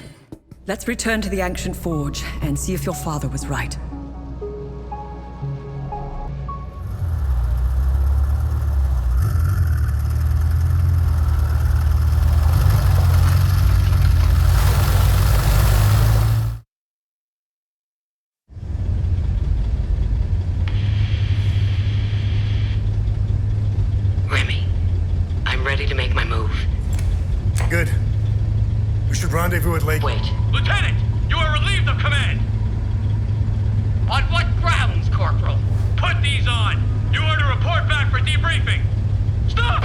H: Let's return to the ancient forge and see if your father was right.
M: Remy, I'm ready to make my move.
B: Good. We should rendezvous at Lake.
M: Wait.
Q: Lieutenant, you are relieved of command.
S: UAV's on. You are to report back for debriefing. Stop!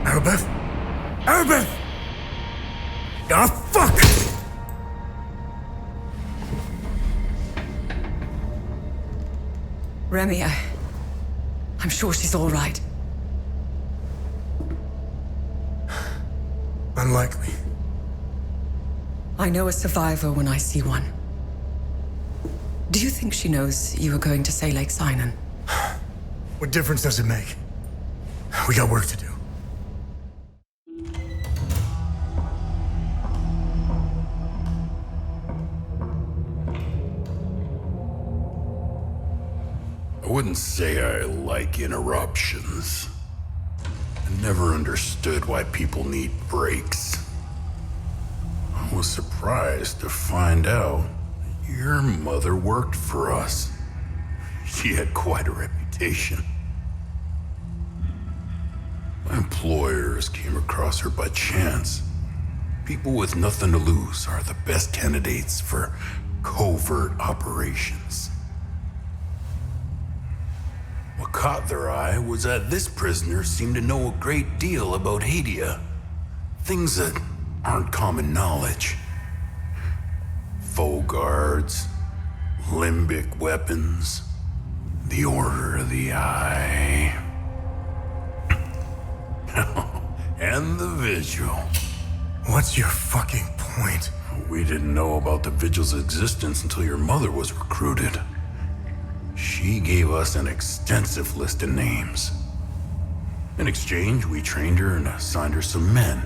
B: Arabeth? Arabeth! Ah, fuck!
L: Remy, I'm sure she's all right.
B: Unlikely.
L: I know a survivor when I see one. Do you think she knows you were going to say Lake Sinan?
B: What difference does it make? We got work to do.
A: I wouldn't say I like interruptions. I never understood why people need breaks. I was surprised to find out that your mother worked for us. She had quite a reputation. My employers came across her by chance. People with nothing to lose are the best candidates for covert operations. What caught their eye was that this prisoner seemed to know a great deal about Hadia. Things that aren't common knowledge. Foe guards, limbic weapons, the Order of the Eye. And the Vigil.
B: What's your fucking point?
A: We didn't know about the Vigil's existence until your mother was recruited. She gave us an extensive list of names. In exchange, we trained her and assigned her some men.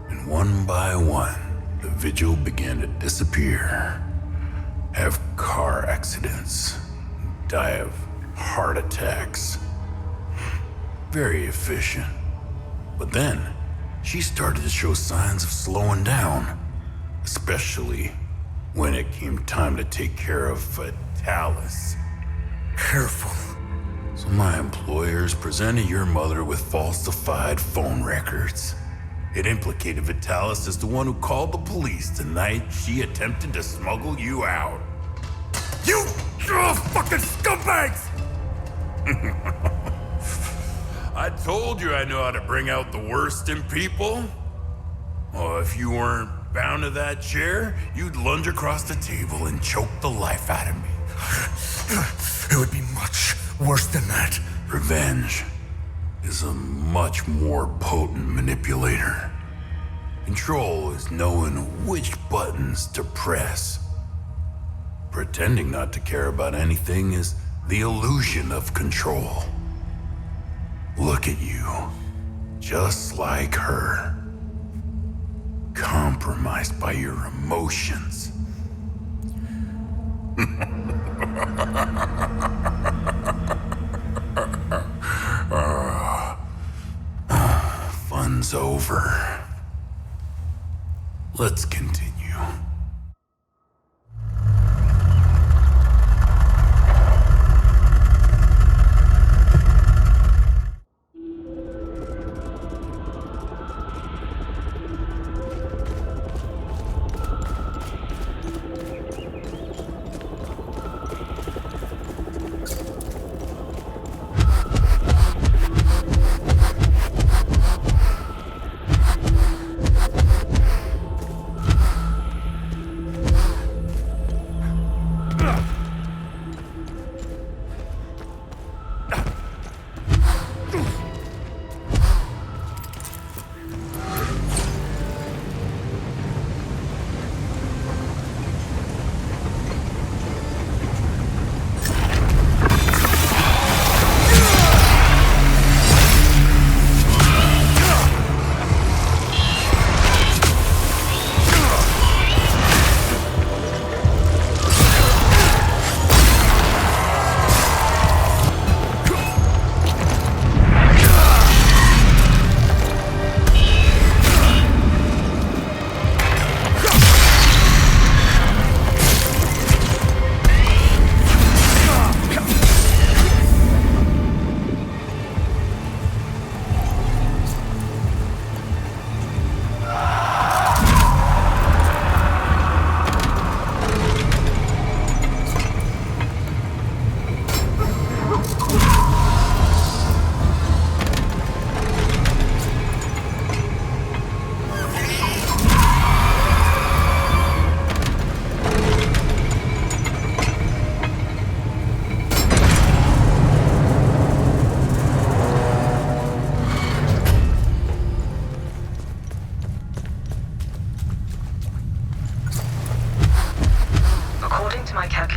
A: And one by one, the Vigil began to disappear. Have car accidents. Die of heart attacks. Very efficient. But then, she started to show signs of slowing down. Especially when it came time to take care of Vitalis.
B: Careful.
A: So my employers presented your mother with falsified phone records. It implicated Vitalis as the one who called the police the night she attempted to smuggle you out.
B: You fucking scumbags!
A: I told you I know how to bring out the worst in people. Oh, if you weren't bound to that chair, you'd lunge across the table and choke the life out of me.
B: It would be much worse than that.
A: Revenge is a much more potent manipulator. Control is knowing which buttons to press. Pretending not to care about anything is the illusion of control. Look at you, just like her. Compromised by your emotions. Fun's over. Let's continue.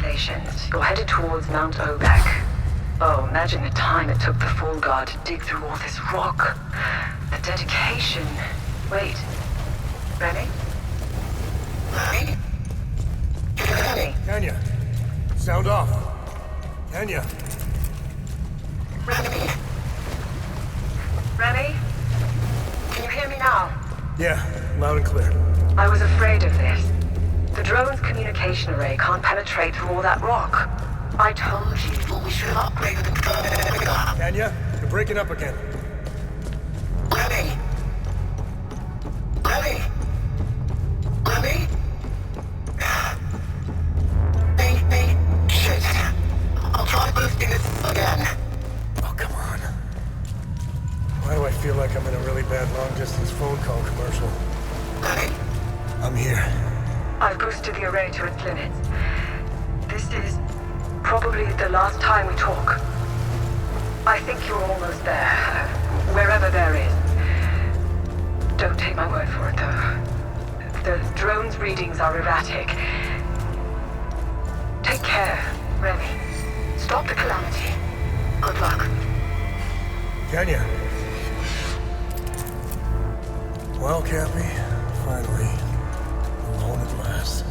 J: calculations, you're headed towards Mount Obek. Oh, imagine the time it took the Fall Guard to dig through all this rock. The dedication. Wait. Remy? Remy? Remy?
B: Kenya, sound off. Kenya.
J: Remy? Remy? Can you hear me now?
B: Yeah, loud and clear.
J: I was afraid of this. The drone's communication array can't penetrate through all that rock. I told you, but we should have upgraded the drone.
B: Kenya, you're breaking up again.
J: Remy? Remy? Remy? Shit. I'll try boosting this again.
B: Oh, come on. Why do I feel like I'm in a really bad long-distance phone call commercial?
J: Remy?
B: I'm here.
J: I've boosted the array to its limits. This is probably the last time we talk. I think you're almost there. Wherever there is. Don't take my word for it, though. The drone's readings are erratic. Take care, Remy. Stop the calamity. Good luck.
B: Kenya. Well, Cappy, finally, alone at last.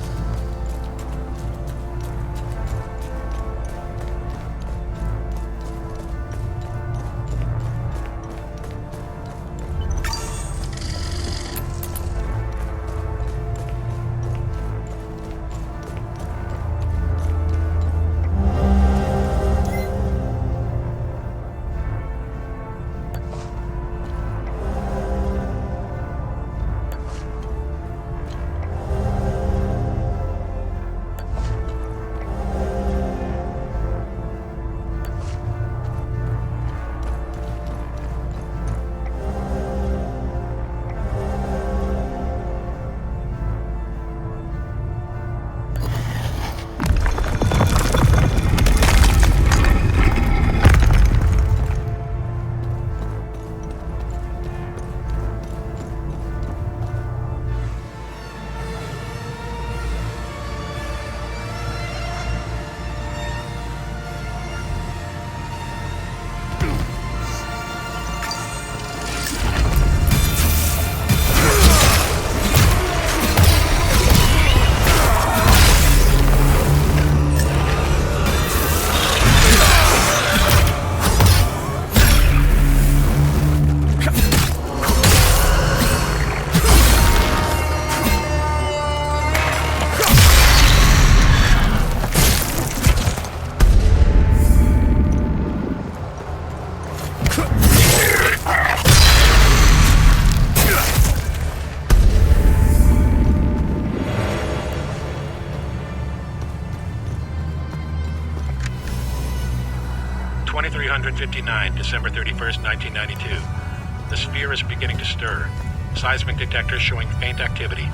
I: December 31st, 1992. The sphere is beginning to stir. Seismic detectors showing faint activity.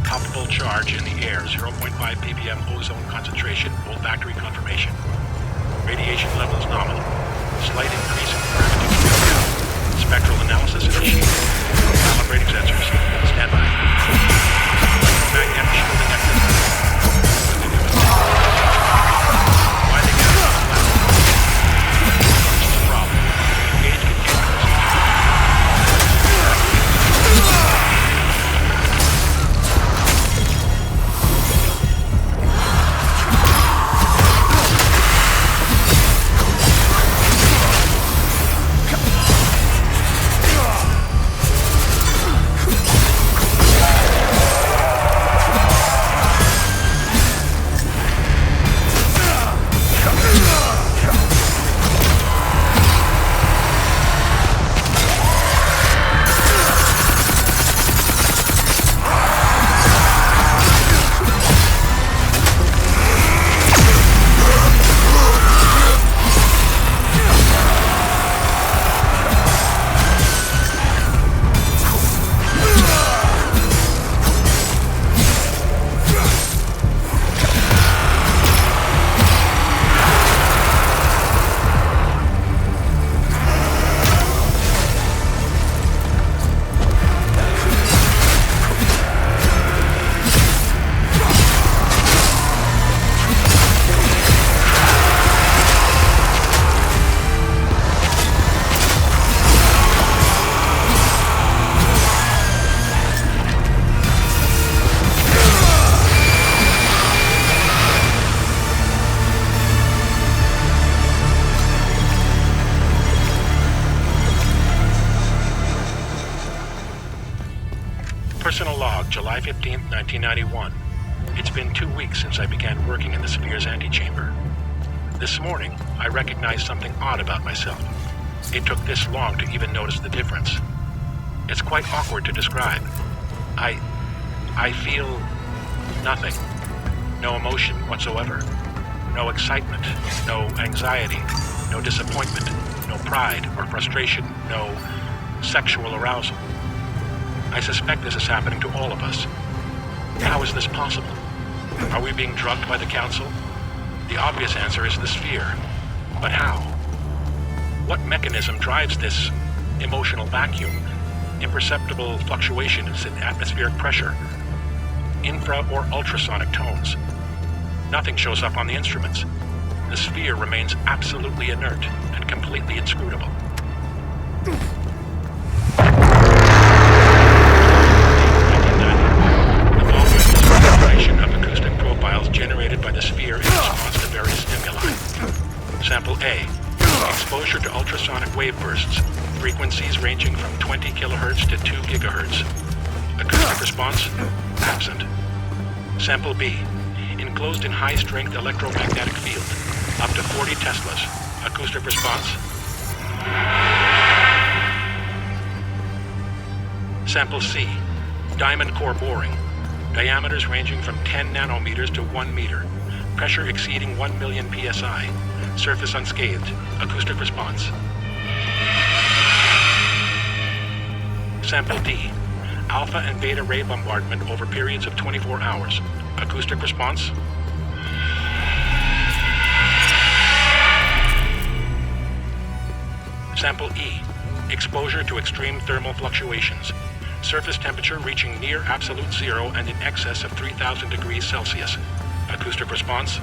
I: Palpable charge in the air, 0.5 ppm ozone concentration, olfactory confirmation. Radiation levels nominal. Slight increase in gravity. Spectral analysis initiated. Calibrating sensors. Stand by. Electromagnetic shielding activity.
C: July 15th, 1991. It's been 2 weeks since I began working in the Sphere's antechamber. This morning, I recognized something odd about myself. It took this long to even notice the difference. It's quite awkward to describe. I feel nothing. No emotion whatsoever. No excitement, no anxiety, no disappointment, no pride or frustration, no sexual arousal. I suspect this is happening to all of us. How is this possible? Are we being drugged by the Council? The obvious answer is the Sphere. But how? What mechanism drives this emotional vacuum? Imperceptible fluctuations in atmospheric pressure? Infra or ultrasonic tones? Nothing shows up on the instruments. The Sphere remains absolutely inert and completely inscrutable. Of acoustic profiles generated by the Sphere in response to various stimuli. Sample A. Exposure to ultrasonic wave bursts, frequencies ranging from 20 kilohertz to 2 gigahertz. Acoustic response? Absent. Sample B. Enclosed in high-strength electromagnetic field, up to 40 Teslas. Acoustic response? Sample C. Diamond core boring. Diameters ranging from 10 nanometers to 1 meter. Pressure exceeding 1 million psi. Surface unscathed. Acoustic response. Sample D. Alpha and beta ray bombardment over periods of 24 hours. Acoustic response. Sample E. Exposure to extreme thermal fluctuations. Surface temperature reaching near absolute zero and in excess of 3,000 degrees Celsius. Acoustic response.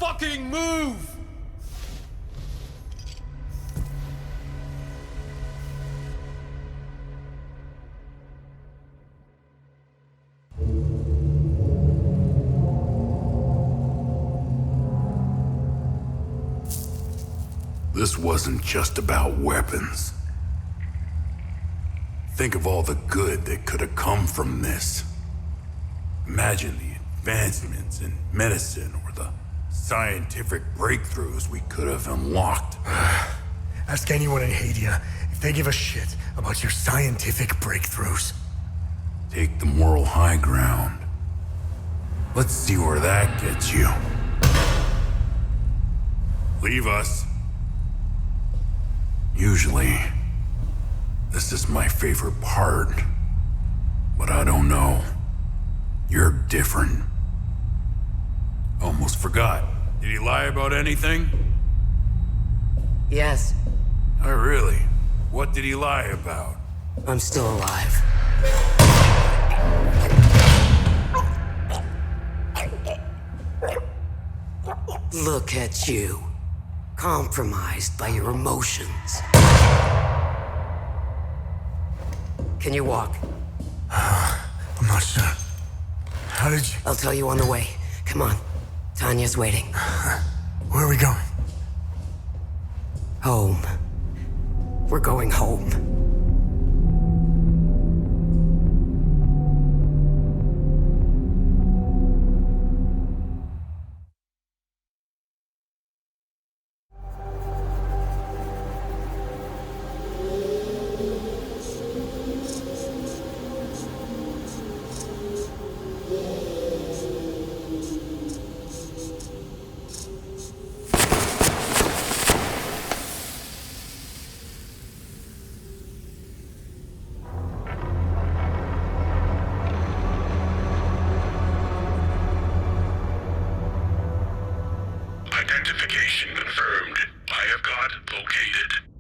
Q: fucking move!
A: This wasn't just about weapons. Think of all the good that could have come from this. Imagine the advancements in medicine or the scientific breakthroughs we could have unlocked.
B: Ask anyone in Hadia if they give a shit about your scientific breakthroughs.
A: Take the moral high ground. Let's see where that gets you. Leave us. Usually, this is my favorite part. But I don't know. You're different. Almost forgot. Did he lie about anything?
M: Yes.
A: Oh, really? What did he lie about?
M: I'm still alive. Look at you. Compromised by your emotions. Can you walk?
B: I'm not sure. How did you...
M: I'll tell you on the way. Come on. Tanya's waiting.
B: Where are we going?
M: Home. We're going home.
I: Identification confirmed. I have got located.